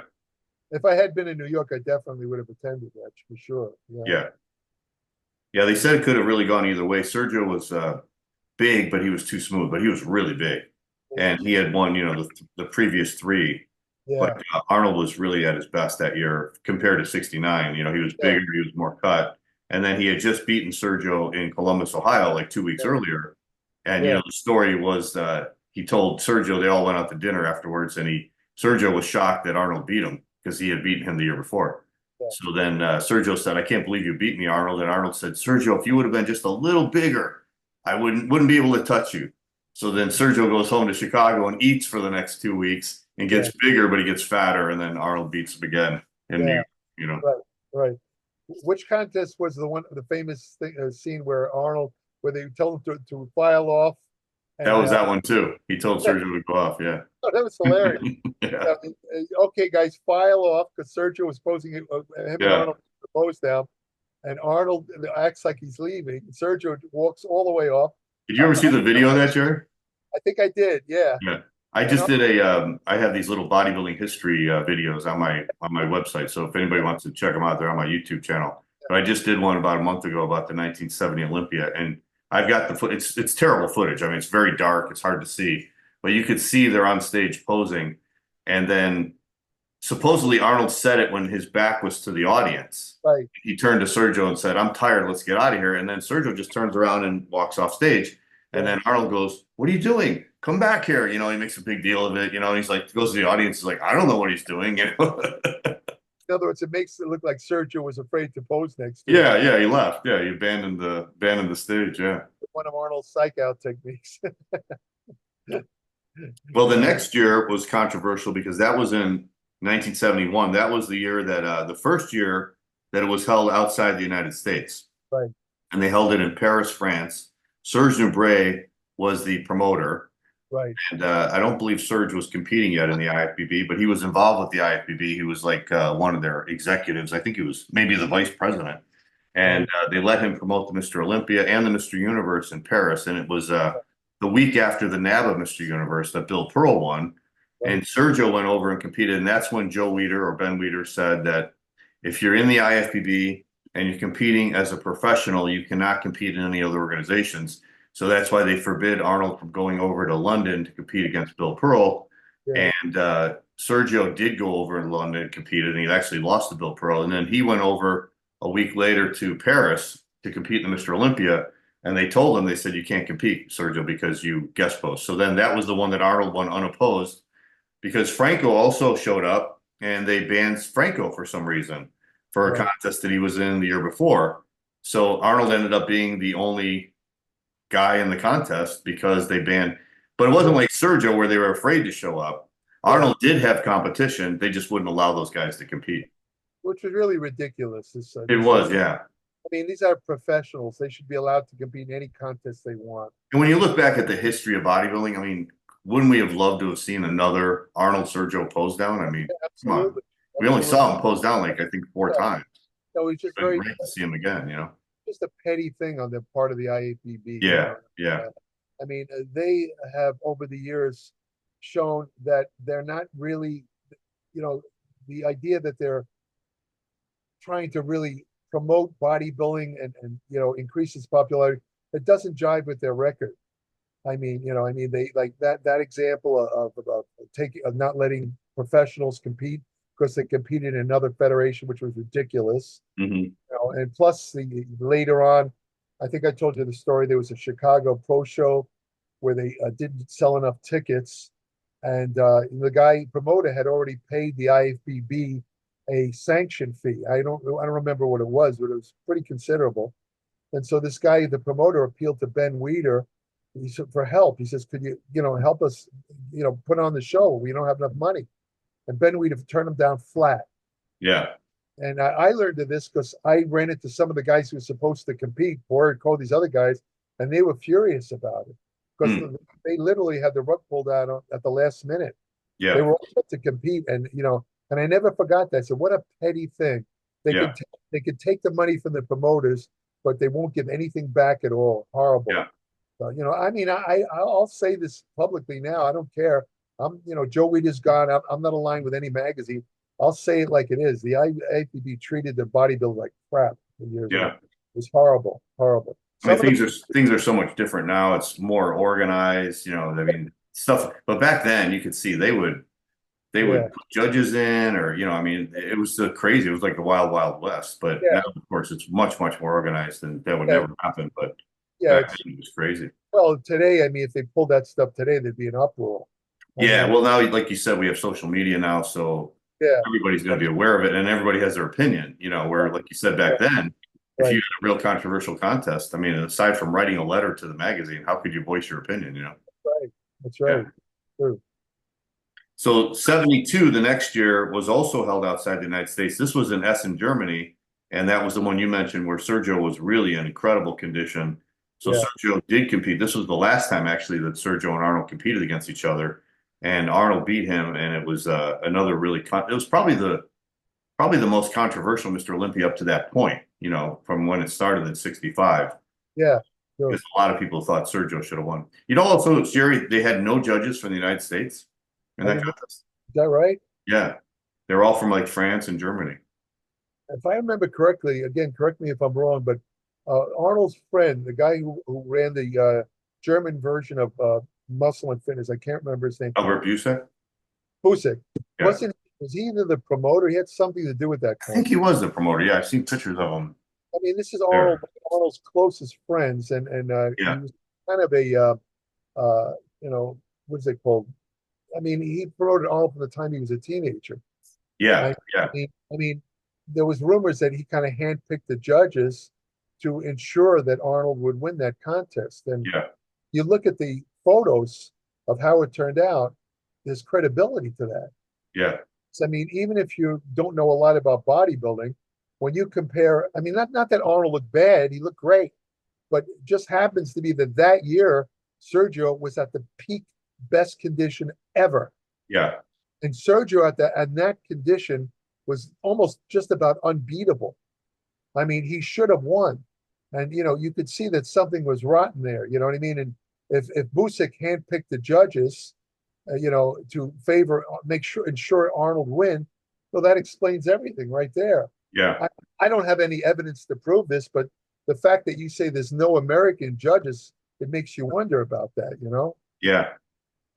If I had been in New York, I definitely would have attended that for sure. Yeah, they said it could have really gone either way. Sergio was big, but he was too smooth. But he was really big, and he had won, the previous 3. Yeah. But Arnold was really at his best that year compared to '69. He was bigger, he was more cut, and then he had just beaten Sergio in Columbus, Ohio, like 2 weeks earlier. And the story was he told Sergio, they all went out to dinner afterwards, and Sergio was shocked that Arnold beat him because he had beaten him the year before. Yeah. So then Sergio said, "I can't believe you beat me, Arnold." And Arnold said, "Sergio, if you would have been just a little bigger, I wouldn't be able to touch you." So then Sergio goes home to Chicago and eats for the next 2 weeks and gets bigger, but he gets fatter. And then Arnold beats him again in New York, Right. Which contest was the famous scene where they tell him to file off? And, that was that one too. He told Sergio to go off. Yeah. Oh, that was hilarious. Okay, guys, file off because Sergio was posing him and Arnold pose down, and Arnold acts like he's leaving. Sergio walks all the way off. Did you ever see the video of that, Jerry? I think I did. Yeah. Yeah. I just did I have these little bodybuilding history videos on my website. So if anybody wants to check them out, they're on my YouTube channel. But I just did one about a month ago about the 1970 Olympia, and I've got the foot. It's terrible footage. I mean, it's very dark. It's hard to see, but you could see they're on stage posing, and then supposedly Arnold said it when his back was to the audience. Right. He turned to Sergio and said, "I'm tired. Let's get out of here." And then Sergio just turns around and walks off stage. And then Arnold goes, "What are you doing? Come back here." You know, he makes a big deal of it. You know, and he's like, goes to the audience. He's like, "I don't know what he's doing." You know. In other words, it makes it look like Sergio was afraid to pose next to Yeah, him. yeah, he left. Yeah, he abandoned the stage. Yeah. One of Arnold's psych out techniques. Well, the next year was controversial because that was in 1971. That was the year that the first year that it was held outside the United States. Right. And they held it in Paris, France. Serge Nubret was the promoter. Right. And I don't believe Serge was competing yet in the IFBB, but he was involved with the IFBB. He was like one of their executives. I think he was maybe the vice president. And they let him promote the Mr. Olympia and the Mr. Universe in Paris. And it was the week after the NABA Mr. Universe that Bill Pearl won. And Sergio went over and competed. And that's when Joe Weider or Ben Weider said that if you're in the IFBB and you're competing as a professional, you cannot compete in any other organizations. So that's why they forbid Arnold from going over to London to compete against Bill Pearl. Yeah. And Sergio did go over in London and competed, and he actually lost to Bill Pearl. And then he went over a week later to Paris to compete in the Mr. Olympia. And they told him, they said, "You can't compete, Sergio, because you guest post." So then that was the one that Arnold won unopposed, because Franco also showed up and they banned Franco for some reason for a contest that he was in the year before. So Arnold ended up being the only guy in the contest because they banned, but it wasn't like Sergio where they were afraid to show up. Arnold did have competition. They just wouldn't allow those guys to compete. Which was really ridiculous. It was, yeah. I mean, these are professionals. They should be allowed to compete in any contest they want. And when you look back at the history of bodybuilding, I mean, wouldn't we have loved to have seen another Arnold Sergio pose down? I mean, come on. We only saw him pose down like I think 4 times. No, it's just It's been very great to see him again, you know. just a petty thing on the part of the IAPB. Yeah, yeah. I mean, they have over the years shown that they're not really, the idea that they're trying to really promote bodybuilding and increase its popularity, it doesn't jive with their record. I mean, they like that example of not letting professionals compete because they competed in another federation, which was ridiculous. Mm-hmm. And plus later on, I think I told you the story. There was a Chicago Pro Show where they didn't sell enough tickets, and the guy promoter had already paid the IFBB a sanction fee. I don't remember what it was, but it was pretty considerable. And so this guy, the promoter, appealed to Ben Weider. He said for help. He says, "Could you, help us, put on the show? We don't have enough money." And Ben Weider turned him down flat. Yeah. And I learned of this because I ran into some of the guys who were supposed to compete, Boyd, Cole, these other guys, and they were furious about it because they literally had the rug pulled out at the last minute. Yeah. They were all set to compete, and and I never forgot that. So what a petty thing. They could take the money from the promoters, but they won't give anything back at all. Horrible. Yeah. So, I mean, I'll say this publicly now. I don't care. Joe Weider's gone. I'm not aligned with any magazine. I'll say it like it is. The IFBB treated the bodybuilder like crap for years. Yeah. It was horrible, horrible. I mean, things are so much different now. It's more organized, I mean, stuff. But back then, you could see they would put judges in, or I mean, it was so crazy. It was like the wild, wild west. But now, of course, it's much, much more organized, and that would never happen. But back then, it was crazy. Well, today, I mean, if they pulled that stuff today, there'd be an uproar. Yeah. Well, now, like you said, we have social media now, so everybody's going to be aware of it, and everybody has their opinion. Where, like you said back then, if you had a real controversial contest, I mean, aside from writing a letter to the magazine, how could you voice your opinion? That's right. True. So 72, the next year, was also held outside the United States. This was in Essen, Germany, and that was the one you mentioned where Sergio was really in incredible condition. So Sergio did compete. This was the last time, actually, that Sergio and Arnold competed against each other, and Arnold beat him, and it was another really it was probably the most controversial Mr. Olympia up to that point, from when it started in 65. Yeah. Sure. Because a lot of people thought Sergio should have won. Also, Jerry, they had no judges from the United States in that contest. Is that right? Yeah. They're all from like France and Germany. if I remember correctly, again, correct me if I'm wrong, but Arnold's friend, the guy who ran the German version of Muscle and Fitness, I can't remember his name. Albert Busek? Busek. Yeah. Was he either the promoter? He had something to do with that. I think he was the promoter. Yeah, I've seen pictures of him. I mean, this is There. Arnold's closest friends, and Yeah. he was kind of a what is it called? I mean, he promoted Arnold from the time he was a teenager. Yeah. I, Yeah. I mean, there was rumors that he kind of handpicked the judges to ensure that Arnold would win that contest. And Yeah. you look at the photos of how it turned out, there's credibility to that. Yeah. So, I mean, even if you don't know a lot about bodybuilding, when you compare, I mean, not that Arnold looked bad, he looked great, but it just happens to be that year, Sergio was at the peak best condition ever. Yeah. And Sergio at that condition was almost just about unbeatable. I mean, he should have won. And you could see that something was rotten there. You know what I mean? And if Busek handpicked the judges, to ensure Arnold win, well, that explains everything right there. Yeah. I don't have any evidence to prove this, but the fact that you say there's no American judges, it makes you wonder about that. Yeah.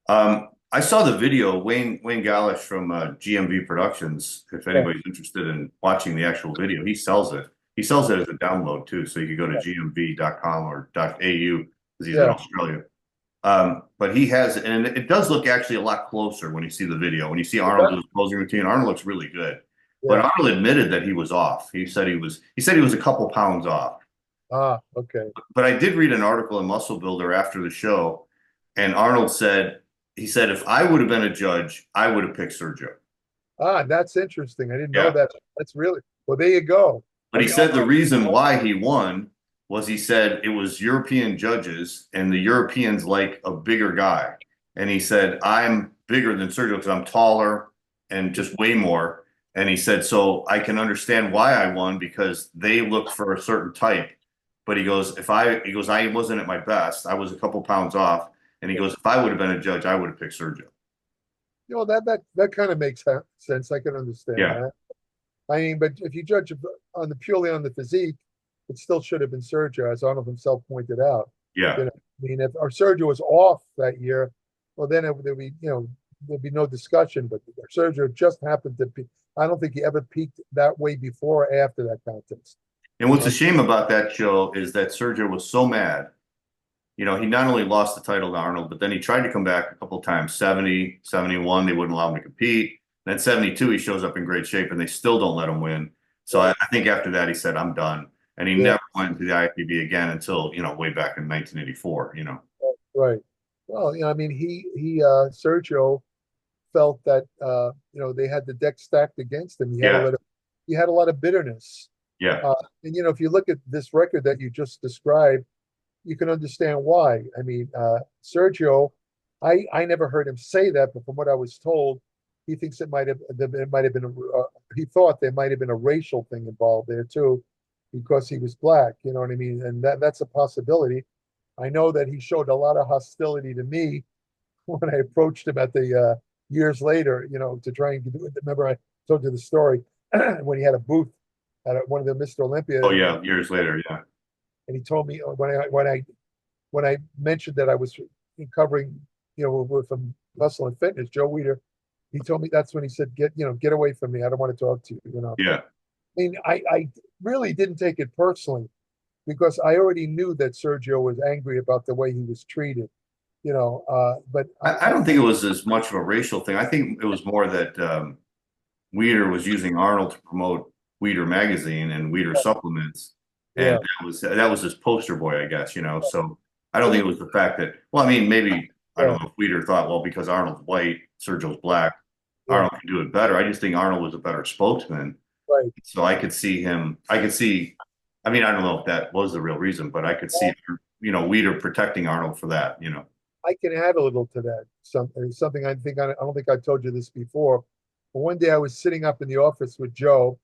I saw the video, Wayne Gallish from GMV Productions. If anybody's interested in watching the actual video, he sells it. He sells it as a download too, so you can go to gmv.com or .au because he's in Australia. But he has, and it does look actually a lot closer when you see the video. When you see Arnold do his posing routine, Arnold looks really good. But Arnold admitted that he was off. He said he was a couple pounds off. Ah, okay. But I did read an article in Muscle Builder after the show, and Arnold said, if I would have been a judge, I would have picked Sergio. Ah, that's interesting. I didn't know that. That's really, well, there you go. But he said the reason why he won was he said it was European judges, and the Europeans like a bigger guy. And he said, I'm bigger than Sergio because I'm taller and just way more. And he said, so I can understand why I won because they look for a certain type. But he goes, I wasn't at my best. I was a couple pounds off. And he goes, if I would have been a judge, I would have picked Sergio. That kind of makes sense. I can understand that. I mean, but if you judge purely on the physique, it still should have been Sergio, as Arnold himself pointed out. Yeah. I mean, if our Sergio was off that year, well, then there'd be no discussion. But Sergio just happened to be. I don't think he ever peaked that way before or after that contest. And what's a shame about that show is that Sergio was so mad. He not only lost the title to Arnold, but then he tried to come back a couple of times. 70, 71, they wouldn't allow him to compete. Then 72, he shows up in great shape, and they still don't let him win. So I think after that, he said, I'm done. And he never went to the IFBB again until, way back in 1984, Right. Well, I mean, Sergio felt that, they had the deck stacked against him. He had a lot of bitterness. Yeah. And, if you look at this record that you just described, you can understand why. I mean, Sergio, I never heard him say that, but from what I was told, he thinks he thought there might have been a racial thing involved there too, because he was black. You know what I mean? And that's a possibility. I know that he showed a lot of hostility to me when I approached him at the years later, to try and do it. Remember, I told you the story when he had a booth at one of the Mr. Olympia. Oh yeah, years later, yeah. And he told me when I mentioned that I was covering, with Muscle and Fitness, Joe Weider, he told me that's when he said, get away from me. I don't want to talk to you. Yeah. I mean, I really didn't take it personally because I already knew that Sergio was angry about the way he was treated, but I don't think it was as much of a racial thing. I think it was more that Weider was using Arnold to promote Weider magazine and Weider supplements. And that was his poster boy, I guess, so I don't think it was the fact that, well, I mean, maybe, I don't know if Weider thought, well, because Arnold's white, Sergio's black, Arnold can do it better. I just think Arnold was a better spokesman. Right. So I could see, I mean, I don't know if that was the real reason, but I could see, Weider protecting Arnold for that, I can add a little to that. Something I don't think I told you this before. But one day I was sitting up in the office with Joe,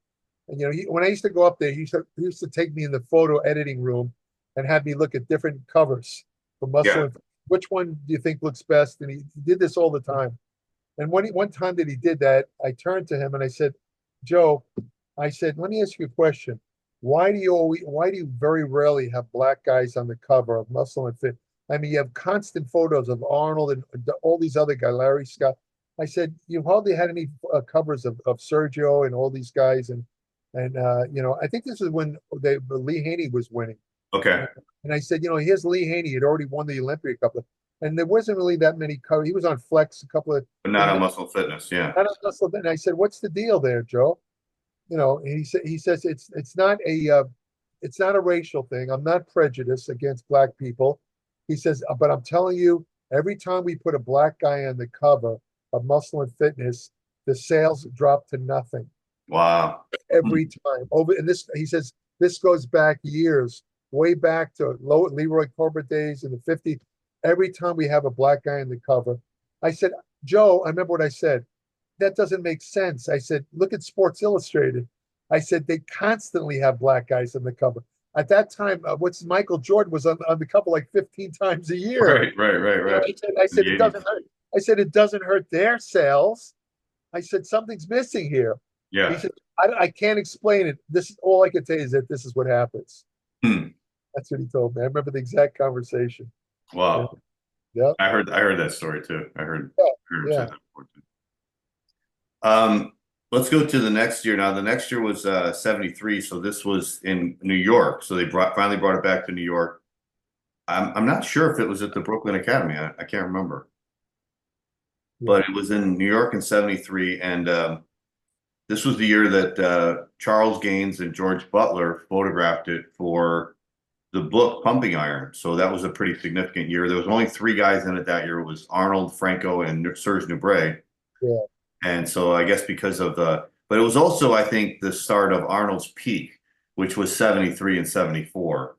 and when I used to go up there, he used to take me in the photo editing room and have me look at different covers for Muscle. Which one do you think looks best? And he did this all the time. And one time that he did that, I turned to him and I said, Joe, I said, let me ask you a question. Why do you very rarely have black guys on the cover of Muscle and Fit? I mean, you have constant photos of Arnold and all these other guys, Larry Scott. I said, you hardly had any covers of Sergio and all these guys. And I think this is when Lee Haney was winning. Okay. And I said, here's Lee Haney. He'd already won the Olympia couple. And there wasn't really that many covers. He was on Flex a couple of. But not on Muscle Fitness. Yeah. Not on Muscle. And I said, what's the deal there, Joe? He says it's not a racial thing. I'm not prejudiced against black people. He says, but I'm telling you, every time we put a black guy on the cover of Muscle and Fitness, the sales drop to nothing. Wow. Every time. He says this goes back years, way back to Leroy Corbett days in the 50s. Every time we have a black guy on the cover, I said, Joe, I remember what I said. That doesn't make sense. I said, look at Sports Illustrated. I said, they constantly have black guys on the cover. At that time, Michael Jordan was on the cover like 15 times a year. Right. I said it doesn't hurt. I said, it doesn't hurt their sales. I said, something's missing here. Yeah. He said, I can't explain it. This is all I can tell you is that this is what happens. That's what he told me. I remember the exact conversation. Wow. Yeah. I heard that story too. I heard him say that before too. Let's go to the next year. Now, the next year was 73, so this was in New York. So they finally brought it back to New York. I'm not sure if it was at the Brooklyn Academy. I can't remember. But it was in New York in 73, and this was the year that Charles Gaines and George Butler photographed it for the book Pumping Iron. So that was a pretty significant year. There was only 3 guys in it that year. It was Arnold, Franco, and Serge Nubret. Yeah. And so I guess because of but it was also, I think, the start of Arnold's peak, which was 73 and 74,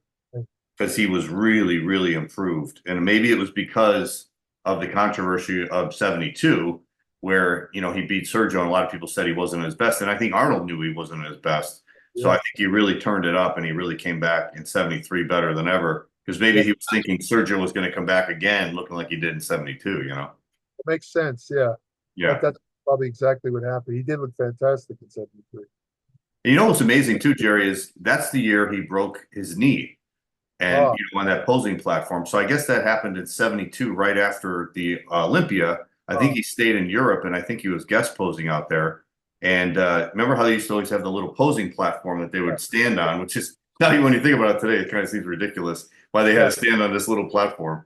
because he was really, really improved. And maybe it was because of the controversy of 72, where, he beat Sergio, and a lot of people said he wasn't at his best. And I think Arnold knew he wasn't at his best. So I think he really turned it up, and he really came back in 73 better than ever, because maybe he was thinking Sergio was going to come back again looking like he did in 72, It makes sense. Yeah. Yeah. That's probably exactly what happened. He did look fantastic in 73. And what's amazing too, Jerry, is that's the year he broke his knee and on that posing platform. So I guess that happened in 72, right after the Olympia. I think he stayed in Europe, and I think he was guest posing out there. And remember how they used to always have the little posing platform that they would stand on, which is, now when you think about it today, it kind of seems ridiculous why they had to stand on this little platform.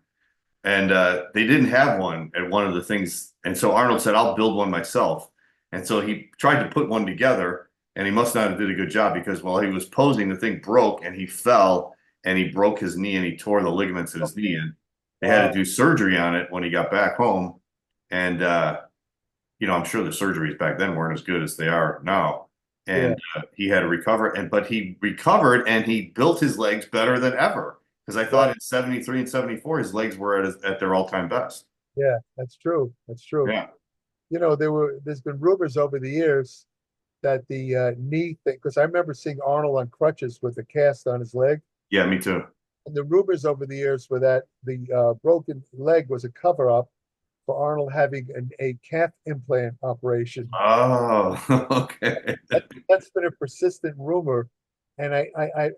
And they didn't have one at one of the things. And so Arnold said, I'll build one myself. And so he tried to put one together, and he must not have did a good job, because while he was posing, the thing broke, and he fell, and he broke his knee, and he tore the ligaments in his knee. And they had to do surgery on it when he got back home. And, I'm sure the surgeries back then weren't as good as they are now. And he had to recover. But he recovered, and he built his legs better than ever. Because I thought in 73 and 74, his legs were at their all-time best. Yeah, that's true. That's true. Yeah. There's been rumors over the years that the knee thing, because I remember seeing Arnold on crutches with a cast on his leg. Yeah, me too. And the rumors over the years were that the broken leg was a cover-up for Arnold having a calf implant operation. Oh, okay. That's been a persistent rumor. And I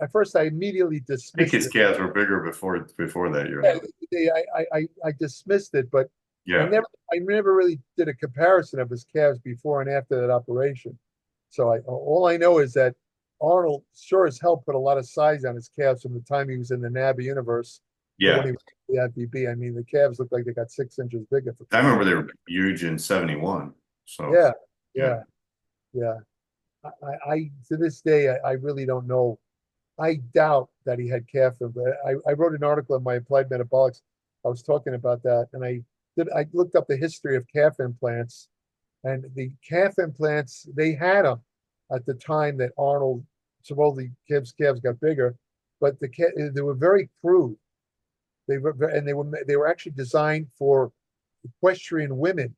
at first I immediately dismissed it. I think his calves were bigger before that year. I dismissed it, but yeah, I never really did a comparison of his calves before and after that operation. So all I know is that Arnold sure as hell put a lot of size on his calves from the time he was in the NABBA universe. Yeah. When he was in the FBB. I mean, the calves looked like they got 6 inches bigger. I remember they were huge in 71. So yeah. I to this day I really don't know. I doubt that he had calf implant. I wrote an article in my Applied Metabolics. I was talking about that, and I looked up the history of calf implants, and the calf implants, they had them at the time that Arnold supposedly calves got bigger, but they were very crude. They were actually designed for equestrian women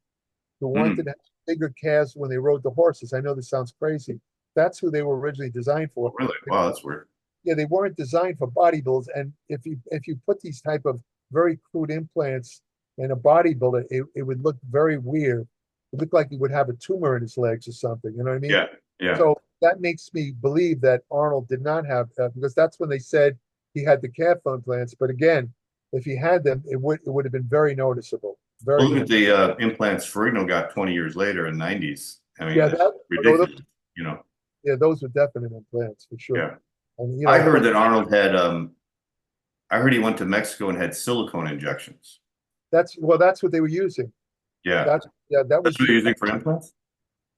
who wanted to have bigger calves when they rode the horses. I know this sounds crazy. That's who they were originally designed for. Really? Wow, that's weird. Yeah, they weren't designed for bodybuilders. And if you put these type of very crude implants in a bodybuilder, it would look very weird. It looked like he would have a tumor in his legs or something. You know what I mean? Yeah. So that makes me believe that Arnold did not have that, because that's when they said he had the calf implants. But again, if he had them, it would have been very noticeable. Very Well, look at noticeable. the implants Ferrigno got 20 years later in '90s. I mean, Yeah, that's ridiculous. You know. yeah, those were definite implants for sure. Yeah. And I heard that Arnold had. I heard he went to Mexico and had silicone injections. that's what they were using. Yeah. That That's was what they're using for implants.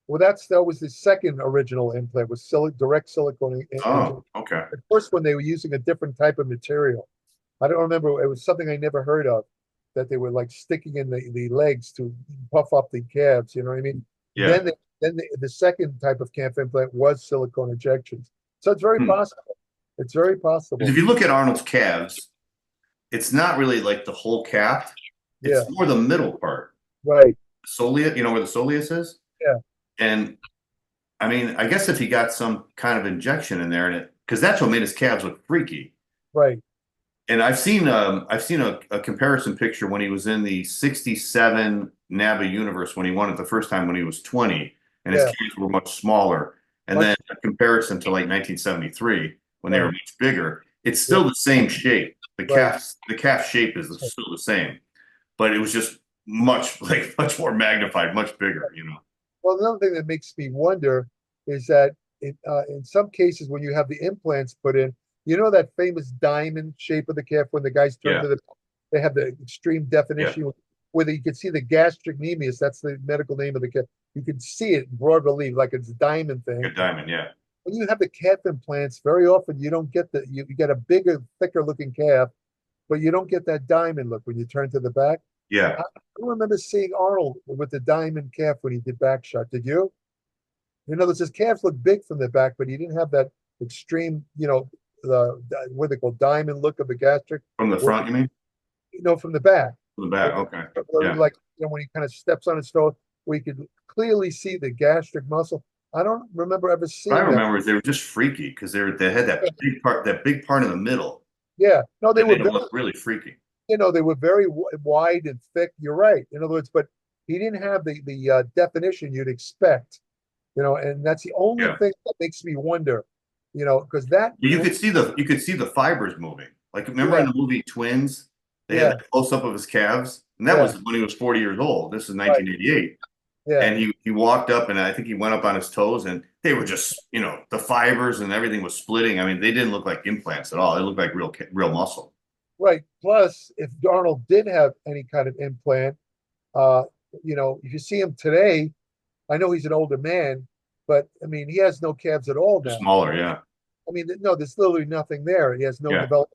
well, that was the second original implant, was direct silicone. Oh, okay. The first one they were using a different type of material. I don't remember. It was something I never heard of, that they were like sticking in the legs to puff up the calves. You know what I mean? Yeah. Then the second type of calf implant was silicone injections. So it's very possible. It's very possible. If you look at Arnold's calves, it's not really like the whole calf. It's Yeah. more the middle part. Right. Soleus, you know where the soleus is? Yeah. And I mean, I guess if he got some kind of injection in there, and because that's what made his calves look freaky. Right. And I've seen a comparison picture when he was in the '67 NABBA universe when he won it the first time when he was 20, and his calves were much smaller. And then a comparison to like 1973 when they were much bigger. It's still the same shape. The calf shape is still the same, but it was just much more magnified, much bigger. You know. Well, another thing that makes me wonder is that in some cases, when you have the implants put in, you know that famous diamond shape of the calf when the guys turn to they have the extreme definition where you can see the gastrocnemius. That's the medical name of the calf. You can see it in broad relief, like it's a diamond thing. A diamond, yeah. When you have the calf implants, very often you don't get you get a bigger, thicker looking calf, but you don't get that diamond look when you turn to the back. Yeah. I don't remember seeing Arnold with the diamond calf when he did back shot. Did you? In other words, his calves look big from the back, but he didn't have that extreme, what they call diamond look of the gastric. From the front, you mean? From the back. From the back, okay. Yeah. Like when he kind of steps on his toe, we could clearly see the gastric muscle. I don't remember ever seeing what I remember is they were just freaky because they had that big part in the middle. Yeah. No, they were look really freaky. They were very wide and thick. You're right. In other words, but he didn't have the definition you'd expect, and that's the only thing that makes me wonder, because that you could see the fibers moving. Like remember in the movie Twins, they had a close up of his calves, and that was when he was 40 years old. This is 1988. Yeah. And he walked up, and I think he went up on his toes, and they were just, the fibers and everything was splitting. I mean, they didn't look like implants at all. They looked like real muscle. Right. Plus, if Arnold did have any kind of implant, if you see him today, I know he's an older man, but I mean, he has no calves at all now. They're smaller, yeah. I mean, no, there's literally nothing there. He has no development.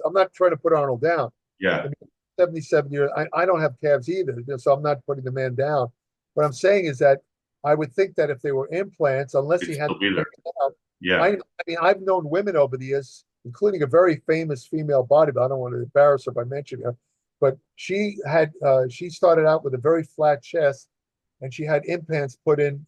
I'm not trying to put Arnold down. Yeah. I mean, 77 years. I don't have calves either, so I'm not putting the man down. What I'm saying is that I would think that if they were implants, unless he had to out, I mean, I've known women over the years, including a very famous female bodybuilder. I don't want to embarrass her by mentioning her, but she started out with a very flat chest, and she had implants put in.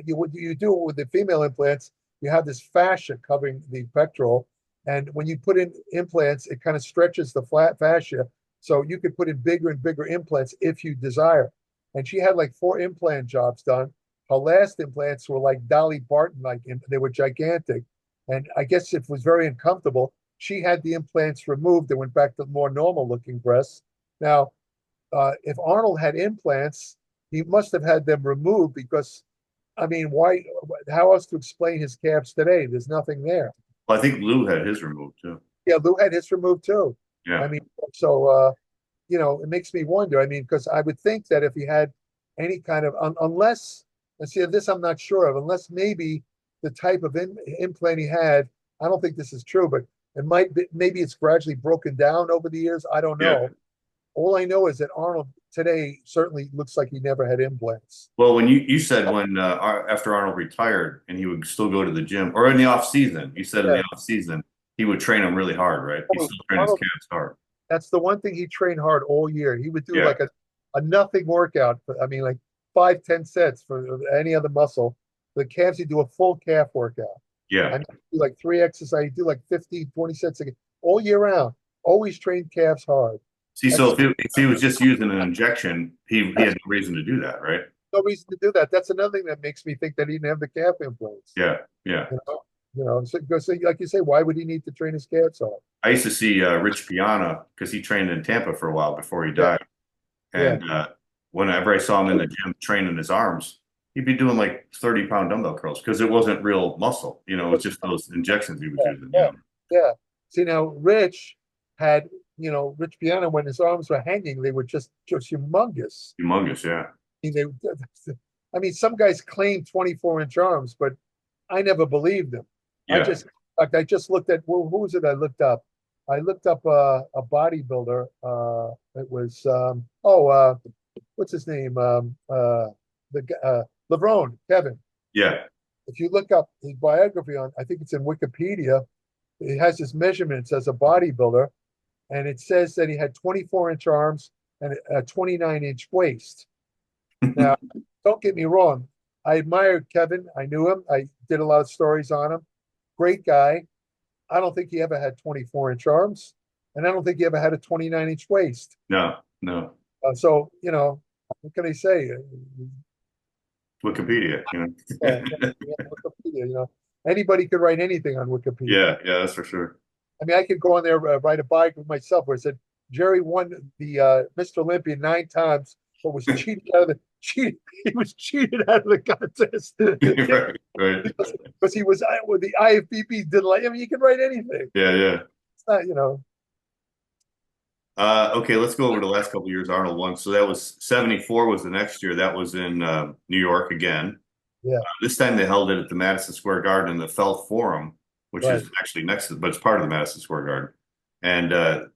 What you do with the female implants, you have this fascia covering the pectoral, and when you put in implants, it kind of stretches the flat fascia, so you could put in bigger and bigger implants if you desire. And she had like 4 implant jobs done. Her last implants were like Dolly Parton, they were gigantic. And I guess it was very uncomfortable. She had the implants removed and went back to more normal looking breasts. Now, if Arnold had implants, he must have had them removed because, I mean, why? How else to explain his calves today? There's nothing there. Well, I think Lou had his removed too. Yeah, Lou had his removed too. Yeah. I mean, so, it makes me wonder. I mean, because I would think that if he had any kind of, unless, and see, this I'm not sure of, unless maybe the type of implant he had, I don't think this is true, but it might be, maybe it's gradually broken down over the years. I don't know. Yeah. All I know is that Arnold today certainly looks like he never had implants. Well, when you said when after Arnold retired and he would still go to the gym, or in the off season, you said in the off season he would train him really hard, right? He still trained his calves hard. That's the one thing he trained hard all year. He would do like a nothing workout. I mean, like 5-10 sets for any other muscle. The calves, he'd do a full calf workout. Yeah. And do like 3 exercises. He'd do like 15, 20 sets again, all year round. Always trained calves hard. See, so if he was just using an injection, he had no reason to do that, right? no reason to do that. That's another thing that makes me think that he didn't have the calf implants. Yeah, yeah. So like you say, why would he need to train his calves off? I used to see Rich Piana because he trained in Tampa for a while before he Yeah, died. And whenever I saw him in yeah. the gym training his arms, he'd be doing like 30-pound dumbbell curls because it wasn't real muscle. It's just those injections he was Yeah, using. yeah, yeah. See now, Rich had, Rich Piana when his arms were hanging, they were just humongous. Humongous, yeah. They, I mean, some guys claim 24-inch arms, but I never believed them. Yeah. I just looked at who was it I looked up? I looked up a bodybuilder. It was what's his name? Levrone, Kevin. Yeah. If you look up his biography on, I think it's in Wikipedia, it has his measurements as a bodybuilder, and it says that he had 24-inch arms and a 29-inch waist. Now, don't get me wrong. I admired Kevin. I knew him. I did a lot of stories on him. Great guy. I don't think he ever had 24-inch arms, and I don't think he ever had a 29-inch waist. No, no. So, what can I say? Wikipedia, Wikipedia, anybody could write anything on Wikipedia. Yeah, yeah, that's for sure. I mean, I could go on there, write a biography myself where it said Jerry won the Mr. Olympia 9 times, but was cheated out of the cheated. He was cheated out of the contest. Right. Because he was with the IFBB didn't like. I mean, you can write anything. Yeah, yeah. It's not. Okay, let's go over the last couple of years Arnold won. So that was 74 was the next year. That was in New York again. Yeah. This time they held it at the Madison Square Garden in the Felt Forum, which is actually next to, but it's part of the Madison Square Garden. And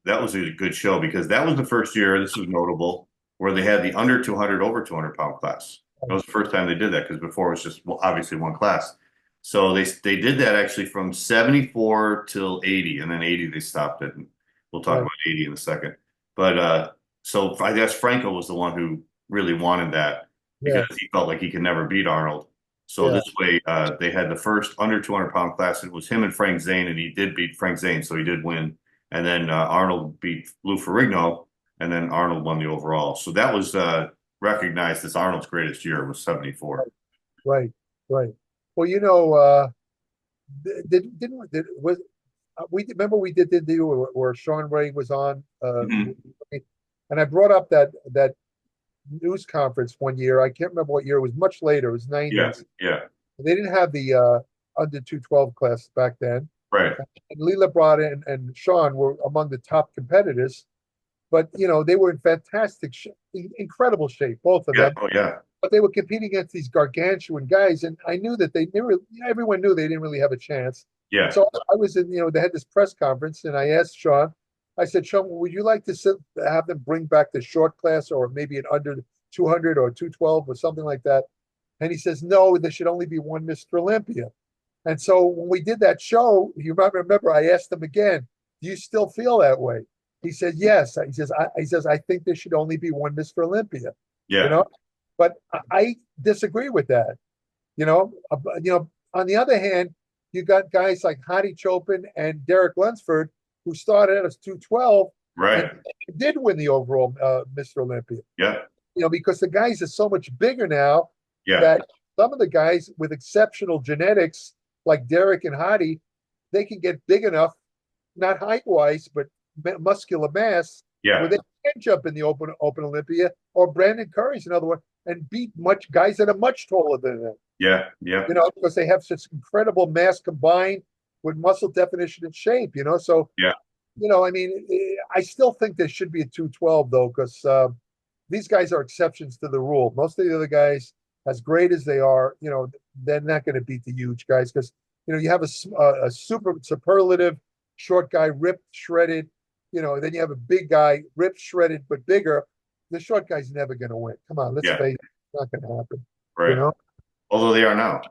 that was a good show because that was the first year, this was notable, where they had the under 200, over 200-pound class. That was the first time they did that because before it was just obviously one class. So they did that actually from 74 till 80, and then 80 they stopped it. And we'll talk about 80 in a second. But so I guess Franco was the one who really wanted that because he felt like he could never beat Arnold. So this way they had the first under 200-pound class. It was him and Frank Zane, and he did beat Frank Zane, so he did win. And then Arnold beat Lou Ferrigno, and then Arnold won the overall. So that was recognized as Arnold's greatest year was 74. Right. Well, we remember we did the deal where Sean Ray was on, and I brought up that news conference one year. I can't remember what year. It was much later. It was 90s. Yeah. They didn't have the under 212 class back then. Right. And Leela Brada and Sean were among the top competitors, but they were in fantastic, incredible shape, both of them. Oh yeah. But they were competing against these gargantuan guys, and I knew that everyone knew they didn't really have a chance. Yeah. So I was in, they had this press conference, and I asked Sean. I said, Sean, would you like to have them bring back the short class, or maybe an under 200 or 212 or something like that? And he says, no, there should only be one Mr. Olympia. And so when we did that show, you might remember, I asked him again, do you still feel that way? He said, yes. He says, I think there should only be one Mr. Olympia. Yeah. But I disagree with that. On the other hand, you got guys like Hadi Chopin and Derek Lunsford, who started as 212, right, and did win the overall Mr. Olympia. Yeah. Because the guys are so much bigger now that some of the guys with exceptional genetics, like Derek and Hadi, they can get big enough, not height-wise, but muscular mass, where they can jump in the open Olympia, or Brandon Curry's another one, and beat guys that are much taller than them. Yeah. Because they have such incredible mass combined with muscle definition and shape. So I mean, I still think there should be a 212 though, because these guys are exceptions to the rule. Most of the other guys, as great as they are, they're not going to beat the huge guys because you have a superlative short guy, ripped, shredded. Then you have a big guy, ripped, shredded, but bigger. The short guy's never going to win. Come on, let's face it, it's not going to happen. Right. Although they are now.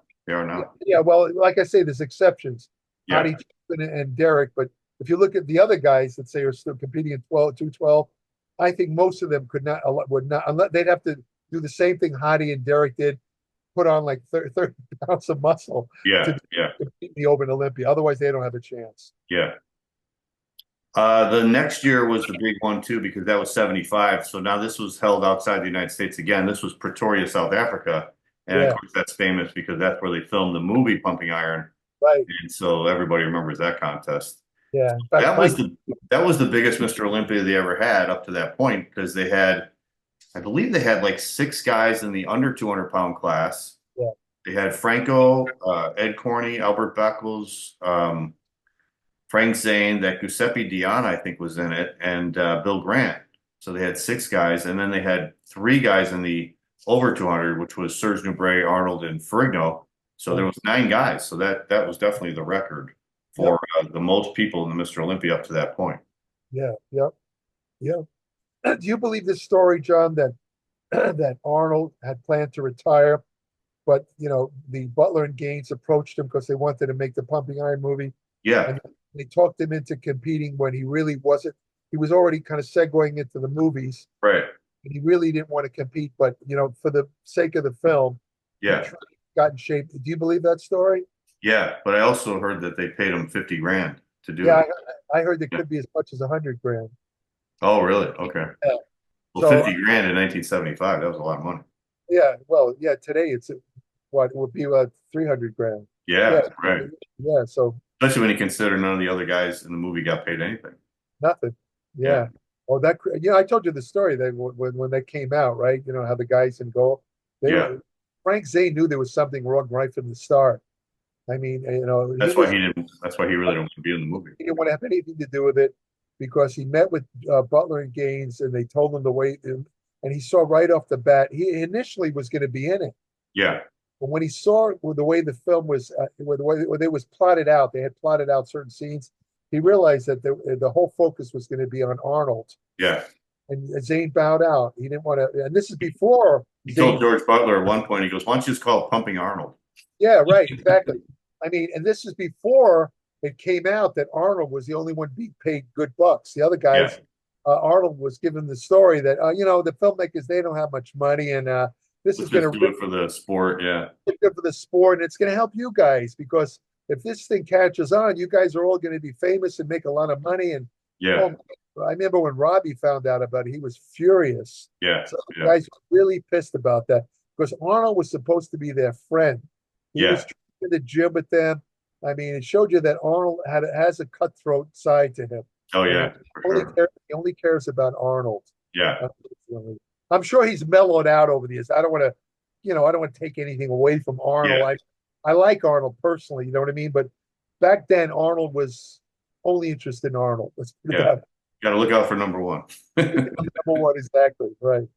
Yeah. Well, like I say, there's exceptions. Hadi and Derek, but if you look at the other guys that say are still competing in 212, I think most of them would not, unless they'd have to do the same thing Hadi and Derek did, put on like 30 pounds of muscle to compete in the Open Olympia. Otherwise, they don't have a chance. Yeah. The next year was the big one too, because that was 75. So now this was held outside the United States again. This was Pretoria, South Africa. And of Yeah, course, that's famous because that's where they filmed the movie Pumping Iron. right. And so everybody remembers that contest. Yeah. In fact, That was the biggest Mr. Olympia they ever had up to that point, because they had, I believe they had like 6 guys in the under 200-pound class. Yeah. They had Franco, Ed Corney, Albert Beckles, Frank Zane, that Giuseppe Diana, I think, was in it, and Bill Grant. So they had 6 guys, and then they had 3 guys in the over 200, which was Serge Nubret, Arnold, and Ferrigno. So there was 9 guys. So that was definitely the record for the most people in the Mr. Olympia up to that point. Yeah, yep, yep. Do you believe this story, John, that that Arnold had planned to retire, but the Butler and Gaines approached him because they wanted to make the Pumping Iron movie, Yeah, and they talked him into competing when he really wasn't. He was already kind of segueing into the movies, right. and he really didn't want to compete. But for the sake of the film, Yeah, got in shape. Do you believe that story? yeah. But I also heard that they paid him 50 grand to do Yeah, it. I heard there Yeah. could be as much as 100 grand. Oh, really? Okay. Yeah. Well, So 50 grand in 1975, that was a lot of money. yeah, well, yeah, today it's what would be 300 grand. Yeah, right. Yeah, so Especially when you consider none of the other guys in the movie got paid anything. nothing. Yeah. Yeah. Oh, I told you the story that when they came out, right? You know how the guys in goal, Yeah. Frank Zane knew there was something wrong right from the start. I mean, That's why he didn't. That's why he really didn't want to be in the movie. he didn't want to have anything to do with it because he met with Butler and Gaines and they told him the way, and he saw right off the bat he initially was going to be in it. Yeah, But when he saw the way the film was, the way it was plotted out, they had plotted out certain scenes. He realized that the whole focus was going to be on Arnold, yeah. and Zane bowed out. He didn't want to, and this is before He Zane. told George Butler at one point, he goes, "Why don't you just call it Pumping Arnold?" Yeah, right, exactly. I mean, and this is before it came out that Arnold was the only one being paid good bucks. The other guys, Arnold was given the story that the filmmakers, they don't have much money, and this is Let's going just to do it for the sport. Yeah, be good for the sport, and it's going to help you guys because if this thing catches on, you guys are all going to be famous and make a lot of money. And yeah, I remember when Robbie found out about it, he was furious. yeah, So the yeah, guys were really pissed about that because Arnold was supposed to be their friend. He yeah. was in the gym with them. I mean, it showed you that Arnold has a cutthroat side to him. Oh And yeah, for sure. he only cares about Arnold. Yeah, Unfortunately. I'm sure he's mellowed out over the years. I don't want to, I don't want to take anything away from Arnold. yeah, I like Arnold personally, you know what I mean? But back then, Arnold was only interested in Arnold. Let's put it yeah. that Got to look out for number one. way. Number one, exactly. Right.